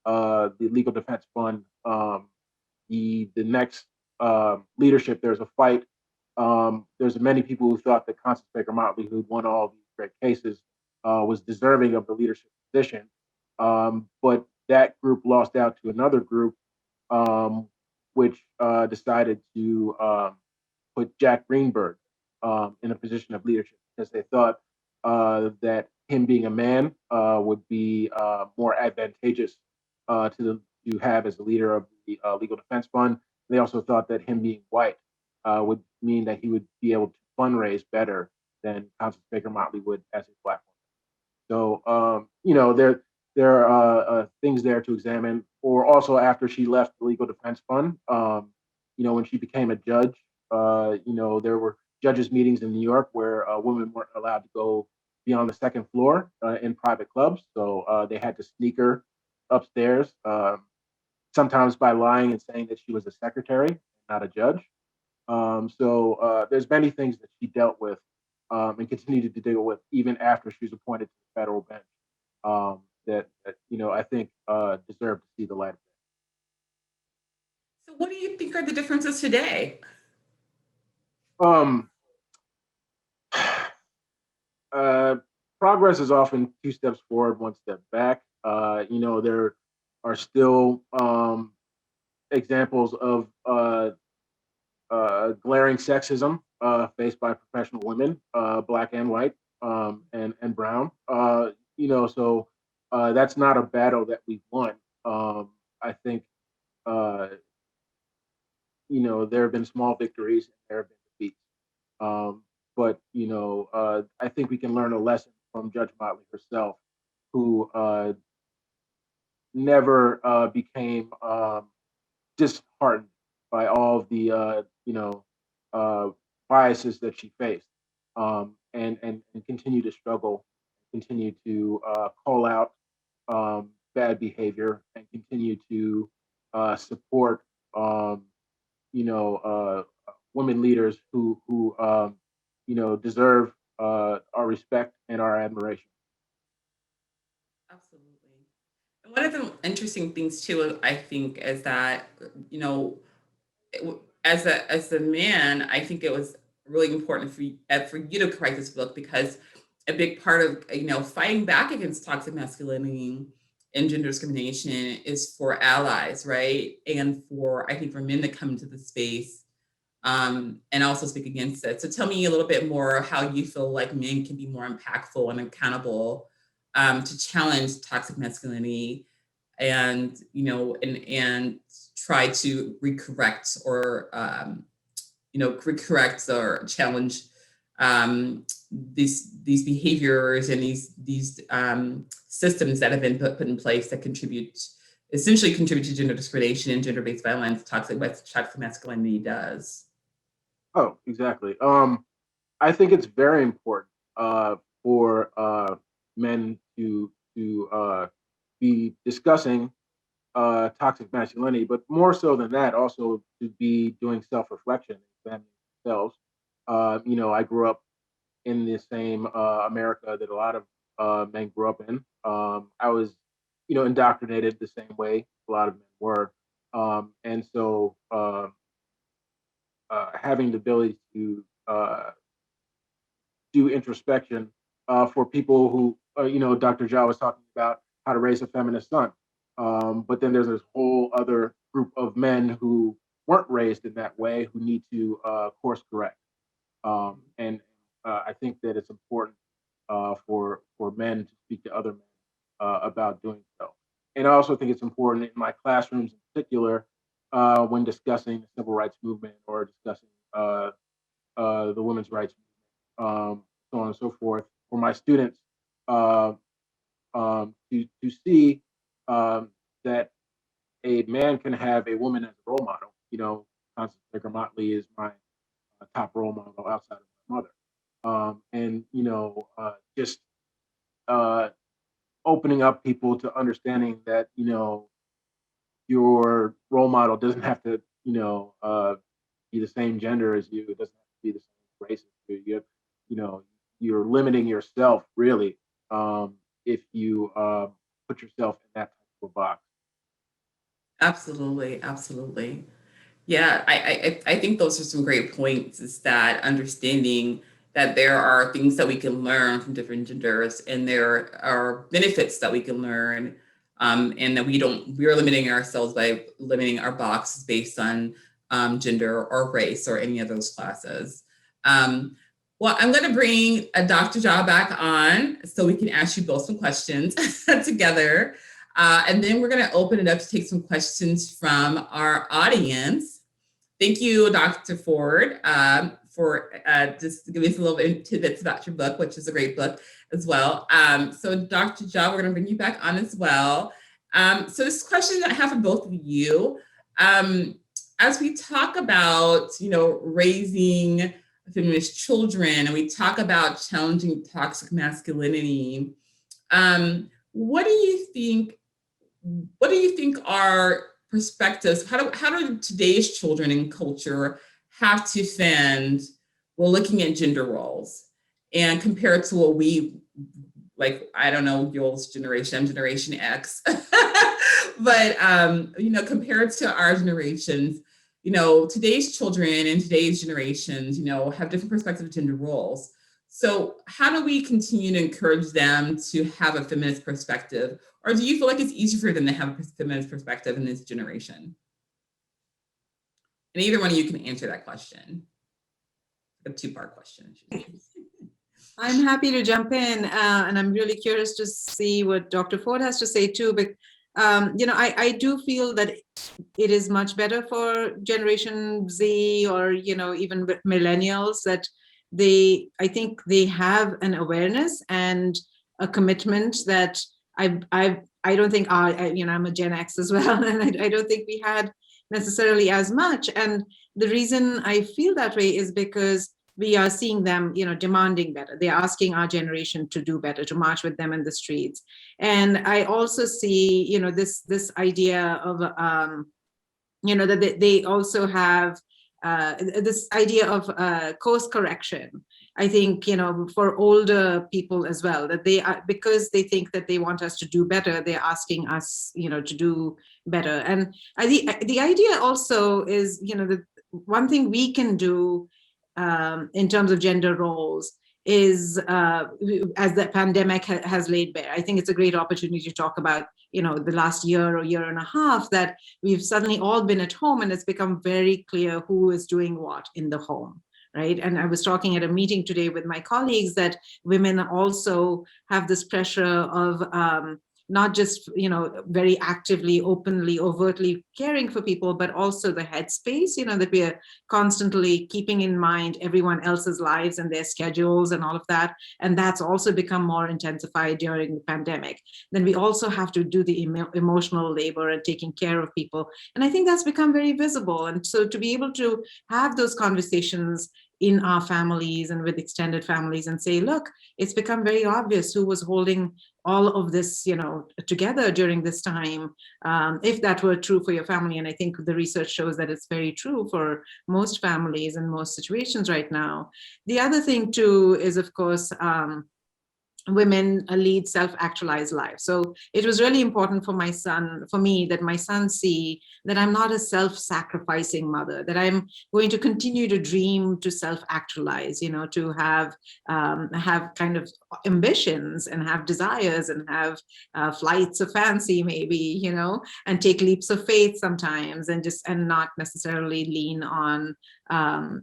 the Legal Defense Fund, the next leadership, there's a fight. There's many people who thought that Constance Baker Motley, who'd won all these great cases, was deserving of the leadership position. But that group lost out to another group, which decided to put Jack Greenberg in a position of leadership because they thought that him being a man would be more advantageous to have as the leader of the Legal Defense Fund. They also thought that him being white would mean that he would be able to fundraise better than Constance Baker Motley would as a black woman. So there are things there to examine. Or also after she left the Legal Defense Fund, when she became a judge, there were judges meetings in New York where women weren't allowed to go beyond the second floor in private clubs. So they had to sneak her upstairs, sometimes by lying and saying that she was a secretary, not a judge. So there's many things that she dealt with and continued to deal with even after she was appointed to the federal bench that I think deserve to see the light of So, what do you think are the differences today? day. Uh, Progress is often two steps forward, one step back. There are still examples of glaring sexism faced by professional women, black and white, and brown. So that's not a battle that we've won. I think uh, there have been small victories and there have been defeats. But I think we can learn a lesson from Judge Motley herself, who never became disheartened by all of the uh, biases that she faced, and continue to struggle, continue to call out bad behavior, and continue to support um, women leaders who deserve our respect and our admiration. Absolutely. And one of the interesting things too, I think, is that as a man, I think it was really important for you to write this book because a big part of fighting back against toxic masculinity and gender discrimination is for allies, right? And for I think for men to come into the space and also speak against it. So tell me a little bit more how you feel like men can be more impactful and accountable to challenge toxic masculinity and and try to recorrect or recorrect or challenge these behaviors and these systems that have been put in place that essentially contribute to gender discrimination and gender-based violence. Toxic masculinity does. Oh, exactly. I think it's very important for men to be discussing toxic masculinity, but more so than that, also to be doing self-reflection, examining themselves. I grew up in the same America that a lot of men grew up in. I was, indoctrinated the same way a lot of men were, and so having the ability to do introspection for people who, Dr. Jha was talking about how to raise a feminist son. But then there's this whole other group of men who weren't raised in that way who need to course correct. And I think that it's important for men to speak to other men about doing so. And I also think it's important in my classrooms in particular when discussing the civil rights movement or discussing the women's rights, so on and so forth, for my students uh, to see that a man can have a woman as a role model. You know, Constance Baker Motley is my top role model outside of my mother. And you know, just uh, opening up people to understanding that you know your role model doesn't have to be the same gender as you. It doesn't have to be the same race as you. You know, you're limiting yourself really if you put yourself in that type of a box. Absolutely, absolutely. Yeah, I think those are some great points. Is that understanding that there are things that we can learn from different genders, and there are benefits that we can learn, and that we're limiting ourselves by limiting our boxes based on gender or race or any of those classes. Um, well, I'm going to bring Dr. Jha back on so we can ask you both some questions together. And then we're going to open it up to take some questions from our audience. Thank you, Dr. Ford, for just giving us a little bit tidbits about your book, which is a great book as well. So Dr. Jha, we're going to bring you back on as well. So this question that I have for both of you, as we talk about, raising feminist children, and we talk about challenging toxic masculinity, what do you think are perspectives? How do today's children and culture have to fend while looking at gender roles and compared to what we, like, I don't know, Yoel's generation, I'm Generation X, but compared to our generations, today's children and today's generations, have different perspectives of gender roles. So how do we continue to encourage them to have a feminist perspective? Or do you feel like it's easier for them to have a feminist perspective in this generation? And either one of you can answer that question. A two-part question. I'm happy to jump in, and I'm really curious to see what Dr. Ford has to say too. But I do feel that it is much better for Generation Z or even millennials that I think they have an awareness and a commitment that I don't think I'm a Gen X as well, and I don't think we had necessarily as much. And the reason I feel that way is because we are seeing them, demanding better. They're asking our generation to do better, to march with them in the streets. And I also see, this idea of, that they also have this idea of course correction. I think, for older people as well, that they are, because they think that they want us to do better, they're asking us, to do better. And the idea also is, that one thing we can do in terms of gender roles is, as the pandemic has laid bare, I think it's a great opportunity to talk about, the last year or year and a half that we've suddenly all been at home, and it's become very clear who is doing what in the home. Right. And I was talking at a meeting today with my colleagues that women also have this pressure of not just, very actively, openly, overtly caring for people, but also the headspace, that we are constantly keeping in mind everyone else's lives and their schedules and all of that. And that's also become more intensified during the pandemic. Then we also have to do the emotional labor and taking care of people. And I think that's become very visible. And so to be able to have those conversations in our families and with extended families and say, look, it's become very obvious who was holding all of this, together during this time, if that were true for your family. And I think the research shows that it's very true for most families and most situations right now. The other thing too is, of course, women lead self-actualized lives. So it was really important for me that my son see that I'm not a self-sacrificing mother, that I'm going to continue to dream to self-actualize, to have kind of ambitions and have desires and have flights of fancy maybe, and take leaps of faith sometimes and not necessarily lean on or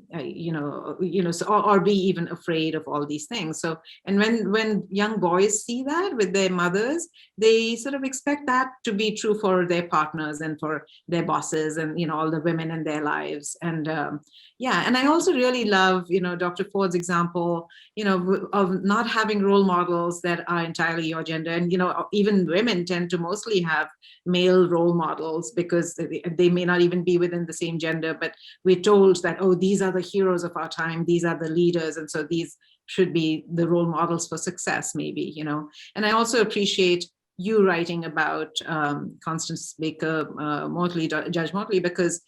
be even afraid of all these things. So, and when young boys see that with their mothers, they sort of expect that to be true for their partners and for their bosses and, all the women in their lives. And and I also really love, Dr. Ford's example, of not having role models that are entirely your gender. And, even women tend to mostly have male role models because they may not even be within the same gender, but we're told that, oh, these are the heroes of our time, these are the leaders, and so these should be the role models for success, maybe. And I also appreciate you writing about Constance Baker Motley, Judge Motley, because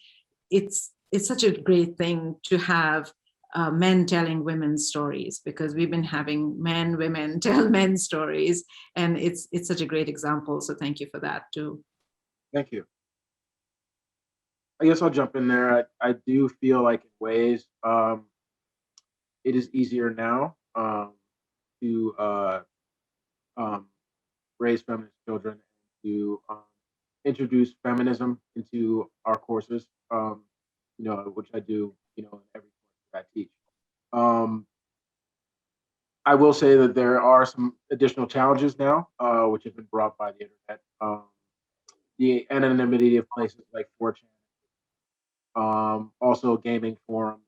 it's such a great thing to have men telling women's stories, because we've been having women tell men's stories, and it's such a great example. So thank you for that too. Thank you. I guess I'll jump in there. I do feel like in ways it is easier now to raise feminist children and to introduce feminism into our courses, which I do, in every course that I teach. I will say that there are some additional challenges now, which have been brought by the internet. The anonymity of places like 4chan, also gaming forums,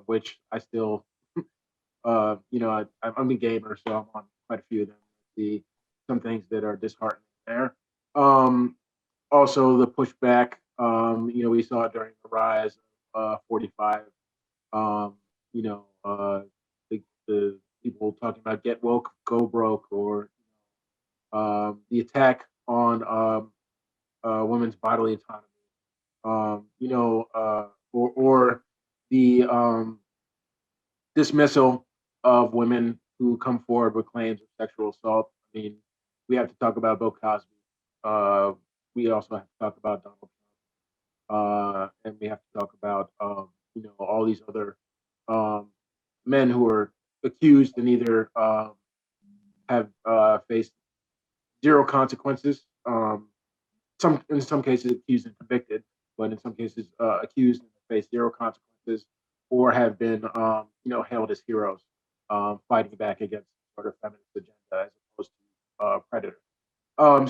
which I still, I'm a gamer, so I'm on quite a few of them. See some things that are disheartening there. Also, the pushback, we saw it during the rise of 45. The people talking about get woke, go broke, or the attack on women's bodily autonomy. Or the dismissal of women who come forward with claims of sexual assault. I mean, we have to talk about Bill Cosby. We also have to talk about Donald Trump, and we have to talk about all these other men who are accused and either have faced zero consequences. In some cases accused and convicted, but in some cases accused and face zero consequences, or have been hailed as heroes, fighting back against sort of feminist agenda as opposed to predators.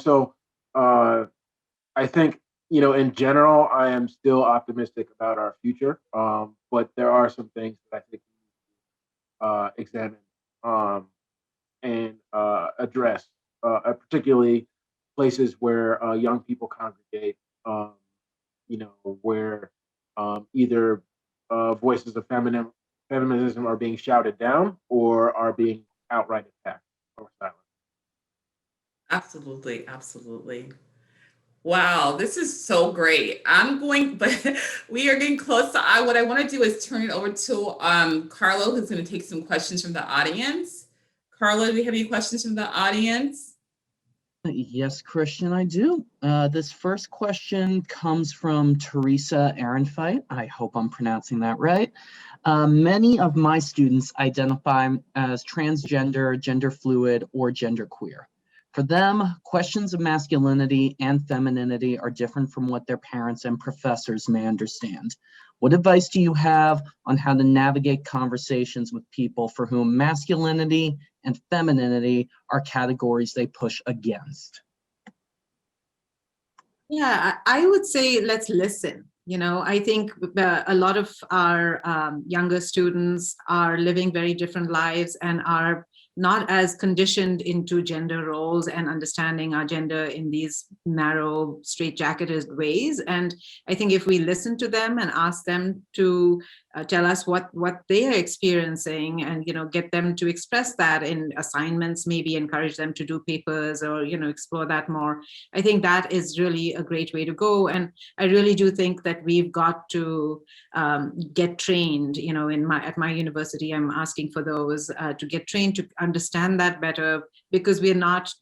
So I think in general I am still optimistic about our future, but there are some things that I think we need to examine and address, particularly places where young people congregate, where either voices of feminism are being shouted down or are being outright attacked or silenced. Absolutely, absolutely. Wow, this is so great. But we are getting close to what I want to do is turn it over to Carlo, who's going to take some questions from the audience. Carlo, do we have any questions from the audience? Yes, Christian, I do. This first question comes from Teresa Ehrenfeit. I hope I'm pronouncing that right. Many of my students identify as transgender, gender fluid, or genderqueer. For them, questions of masculinity and femininity are different from what their parents and professors may understand. What advice do you have on how to navigate conversations with people for whom masculinity and femininity are categories they push against? Yeah, I would say let's listen. I think a lot of our younger students are living very different lives and are not as conditioned into gender roles and understanding our gender in these narrow, straitjacketed ways. And I think if we listen to them and ask them to tell us what they are experiencing and, get them to express that in assignments, maybe encourage them to do papers or, explore that more. I think that is really a great way to go. And I really do think that we've got to get trained, at my university, I'm asking for those to get trained to understand that better, because we're not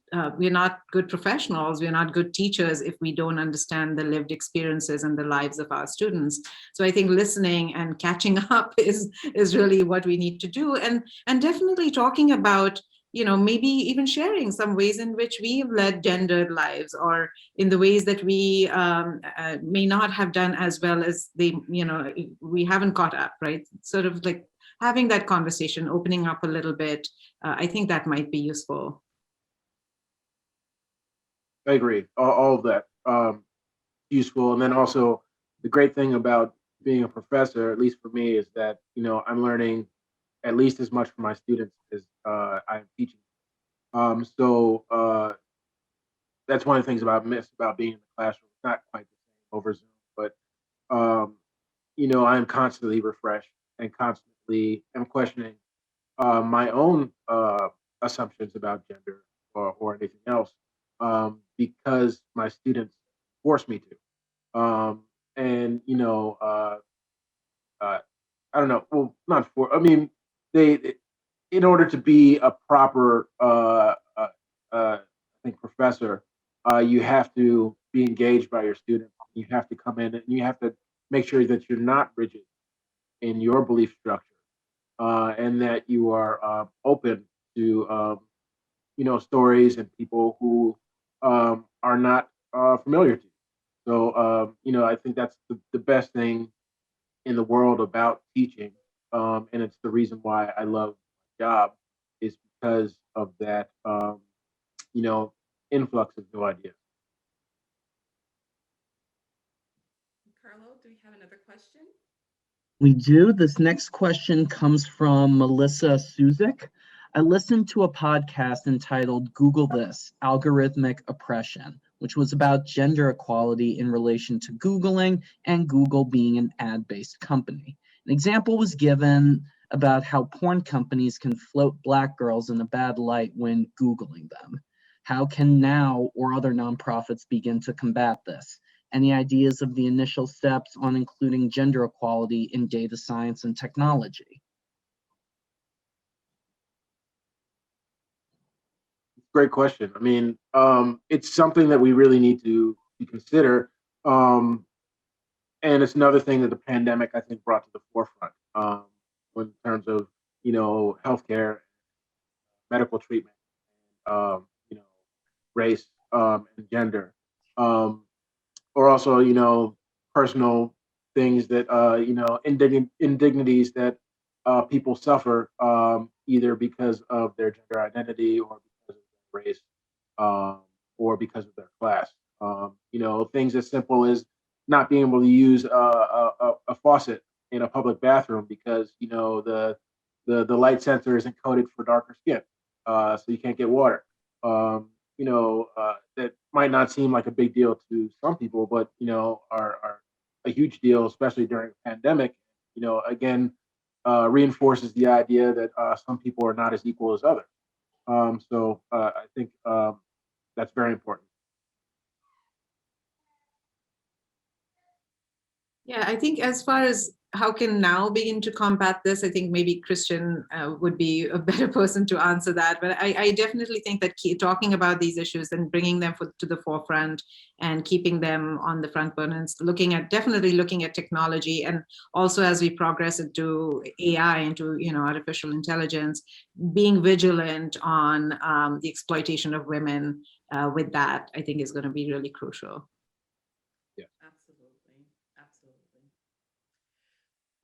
good professionals, we're not good teachers if we don't understand the lived experiences and the lives of our students. So I think listening and catching up is really what we need to do, and definitely talking about maybe even sharing some ways in which we've led gendered lives, or in the ways that we may not have done as well as we haven't caught up, right? Sort of like having that conversation, opening up a little bit. I think that might be useful. I agree. All of that useful, and then also the great thing about being a professor, at least for me, is that I'm learning at least as much from my students as I'm teaching. So that's one of the things miss about being in the classroom. It's not quite the same over Zoom, but I'm constantly refreshed and constantly am questioning my own assumptions about gender or anything else, because my students force me to. And uh, I don't know. Well, not for. I mean, they in order to be a proper, I think, professor, you have to be engaged by your students. You have to come in and you have to make sure that you're not rigid in your belief structure, and that you are open to stories and people who are not familiar to you. So I think that's the best thing in the world about teaching, and it's the reason why I love my job, is because of that you know influx of new ideas. Carlo, do we have another question? We do. This next question comes from Melissa Suzik. I listened to a podcast entitled Google This, Algorithmic Oppression, which was about gender equality in relation to Googling and Google being an ad-based company. An example was given about how porn companies can float Black girls in a bad light when Googling them. How can Now or other nonprofits begin to combat this? Any ideas of the initial steps on including gender equality in data science and technology? Great question. I mean, it's something that we really need to consider, and it's another thing that the pandemic, I think, brought to the forefront, in terms of healthcare, medical treatment, um, you know, race, and gender, um, or also personal things that indignities that people suffer, either because of their gender identity or because of their race, um, or because of their class. Things as simple as not being able to use a faucet in a public bathroom because the light sensor isn't coded for darker skin, so you can't get water. That might not seem like a big deal to some people, but are a huge deal, especially during a pandemic. Again, reinforces the idea that some people are not as equal as others. So I think that's very important. Yeah, I think as far as how can Now begin to combat this, I think maybe Christian would be a better person to answer that. But I definitely think that talking about these issues and bringing them to the forefront and keeping them on the front burner, and definitely looking at technology, and also as we progress into AI, into artificial intelligence, being vigilant on the exploitation of women with that, I think is going to be really crucial. Absolutely. Absolutely.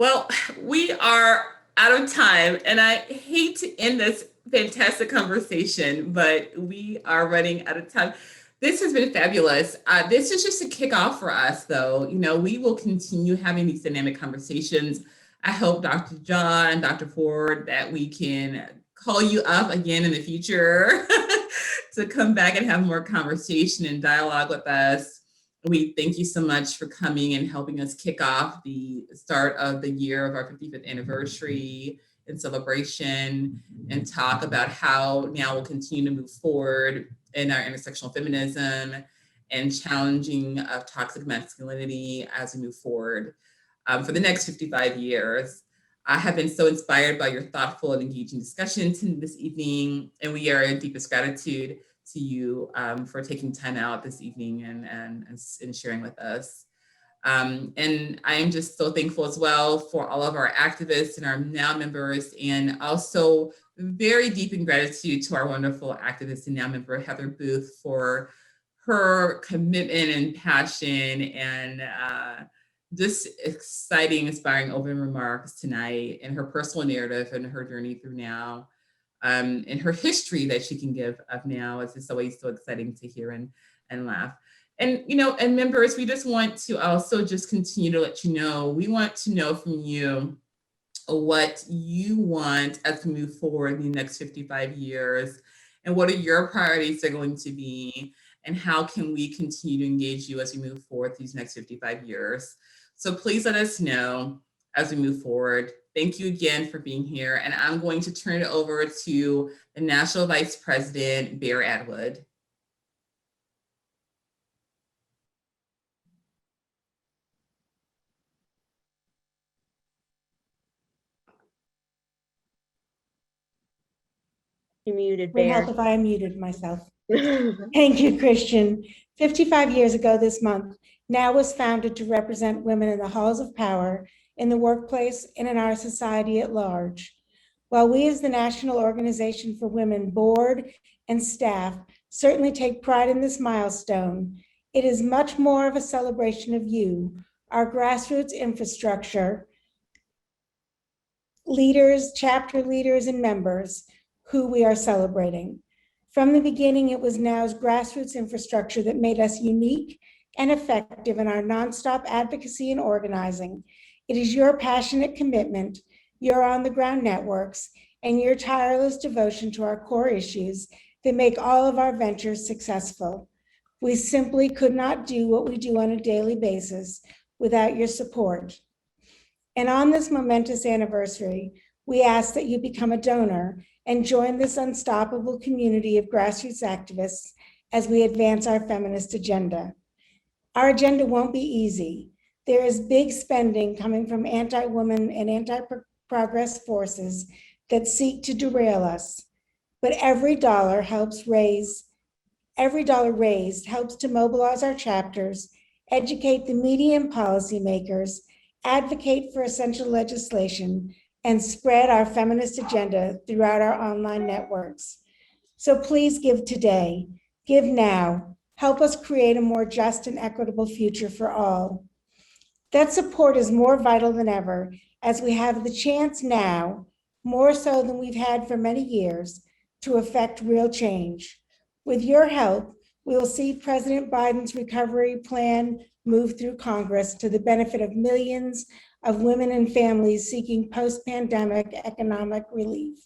Well, we are out of time, and I hate to end this fantastic conversation, but we are running out of time. This has been fabulous. This is just a kickoff for us, though. We will continue having these dynamic conversations. I hope, Dr. John, Dr. Ford, that we can call you up again in the future to come back and have more conversation and dialogue with us. We thank you so much for coming and helping us kick off the start of the year of our 55th anniversary and celebration, and talk about how Now we'll continue to move forward in our intersectional feminism and challenging of toxic masculinity as we move forward for the next 55 years. I have been so inspired by your thoughtful and engaging discussions this evening, and we are in deepest gratitude to you for taking time out this evening and sharing with us. And I am just so thankful as well for all of our activists and our Now members, and also very deep in gratitude to our wonderful activist and now member Heather Booth for her commitment and passion and just exciting, inspiring open remarks tonight, and her personal narrative and her journey through now, and her history that she can give of now. It's just always so exciting to hear and laugh. And, you know, and members, we just want to also just continue to let you know, we want to know from you what you want as we move forward in the next 55 years, and what are your priorities are going to be, and how can we continue to engage you as we move forward these next 55 years. So please let us know as we move forward. Thank you again for being here. And I'm going to turn it over to the National Vice President, Bear Atwood. You muted, Would Bear. help if I muted myself. Thank you, Christian. 55 years ago this month, NOW was founded to represent women in the halls of power, in the workplace, and in our society at large. While we as the National Organization for Women board and staff certainly take pride in this milestone, it is much more of a celebration of you, our grassroots infrastructure, leaders, chapter leaders, and members who we are celebrating. From the beginning, it was NOW's grassroots infrastructure that made us unique and effective in our nonstop advocacy and organizing. It is your passionate commitment, your on-the-ground networks, and your tireless devotion to our core issues that make all of our ventures successful. We simply could not do what we do on a daily basis without your support. And on this momentous anniversary, we ask that you become a donor and join this unstoppable community of grassroots activists as we advance our feminist agenda. Our agenda won't be easy. There is big spending coming from anti-woman and anti-progress forces that seek to derail us. But every dollar raised helps to mobilize our chapters, educate the media and policymakers, advocate for essential legislation, and spread our feminist agenda throughout our online networks. So please give today, give now, help us create a more just and equitable future for all. That support is more vital than ever as we have the chance now, more so than we've had for many years, to effect real change. With your help, we will see President Biden's recovery plan move through Congress to the benefit of millions of women and families seeking post-pandemic economic relief.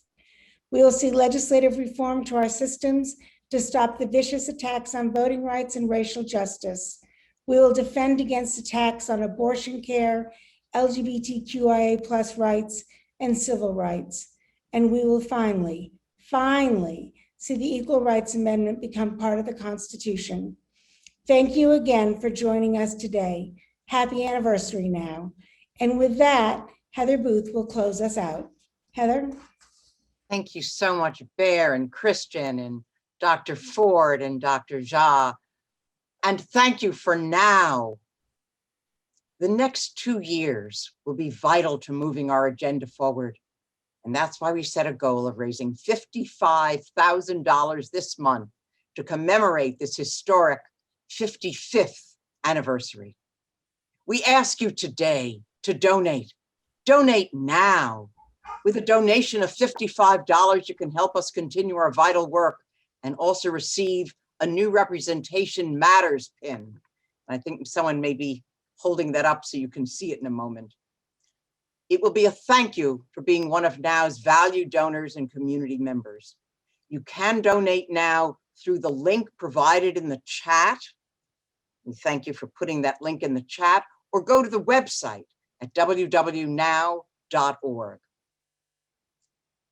We will see legislative reform to our systems to stop the vicious attacks on voting rights and racial justice. We will defend against attacks on abortion care, LGBTQIA+ rights, and civil rights. And we will finally see the Equal Rights Amendment become part of the Constitution. Thank you again for joining us today. Happy anniversary now. And with that, Heather Booth will close us out. Heather? Thank you so much, Bear and Christian and Dr. Ford and Dr. Jha. And thank you for now. The next 2 years will be vital to moving our agenda forward. And that's why we set a goal of raising $55,000 this month to commemorate this historic 55th anniversary. We ask you today to donate. Donate now. With a donation of $55, you can help us continue our vital work and also receive a new Representation Matters pin. I think someone may be holding that up so you can see it in a moment. It will be a thank you for being one of NOW's valued donors and community members. You can donate now through the link provided in the chat. And thank you for putting that link in the chat, or go to the website at www.now.org.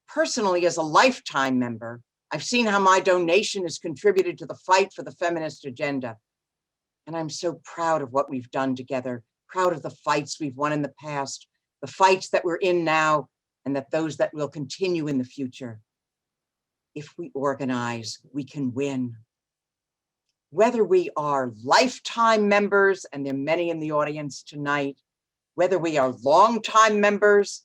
Personally, as a lifetime member, I've seen how my donation has contributed to the fight for the feminist agenda. And I'm so proud of what we've done together, proud of the fights we've won in the past, the fights that we're in now, and that those that will continue in the future. If we organize, we can win. Whether we are lifetime members, and there are many in the audience tonight, whether we are longtime members,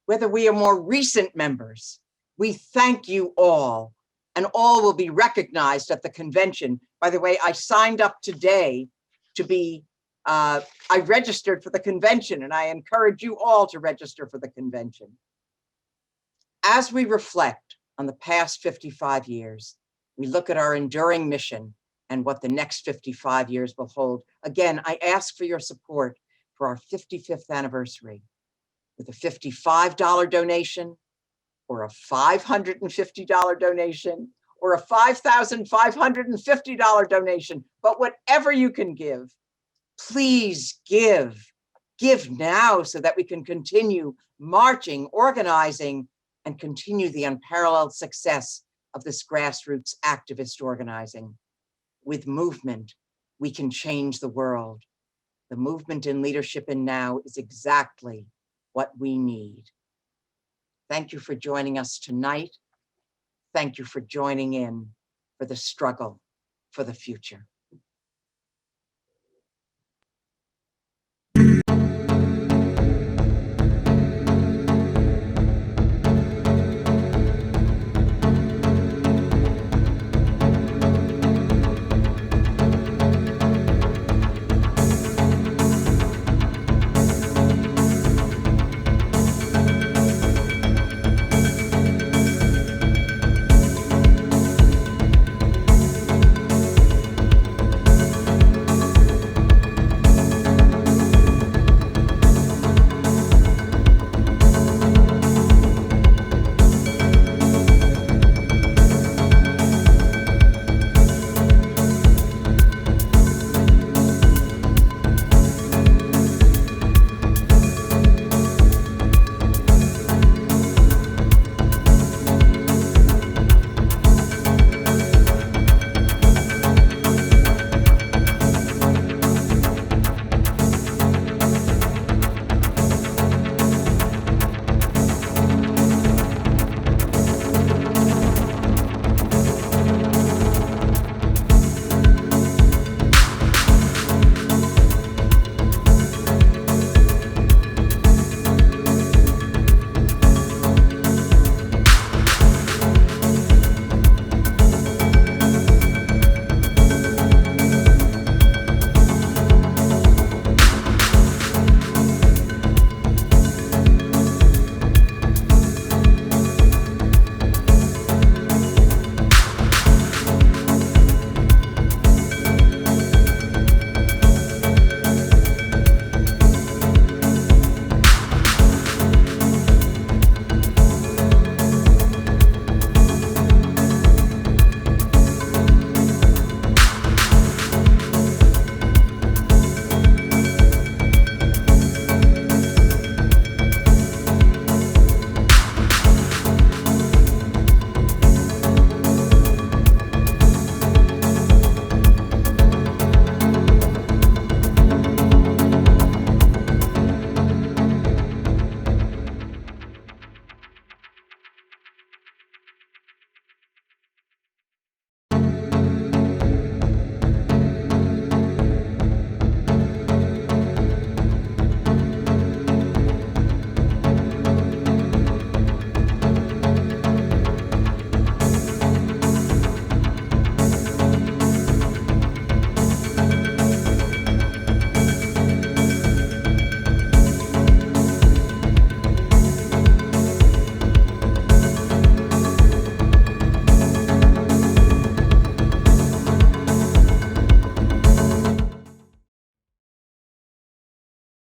whether we are more recent members, We thank you all, and all will be recognized at the convention. By the way, I signed up today to be, I registered for the convention, and I encourage you all to register for the convention. As we reflect on the past 55 years, we look at our enduring mission and what the next 55 years will hold. Again, I ask for your support for our 55th anniversary with a $55 donation, or a $550 donation, or a $5,550 donation. But whatever you can give, please give. Give now so that we can continue marching, organizing, and continue the unparalleled success of this grassroots activist organizing. With movement, we can change the world. The movement in leadership in now is exactly what we need. Thank you for joining us tonight. Thank you for joining in for the struggle for the future.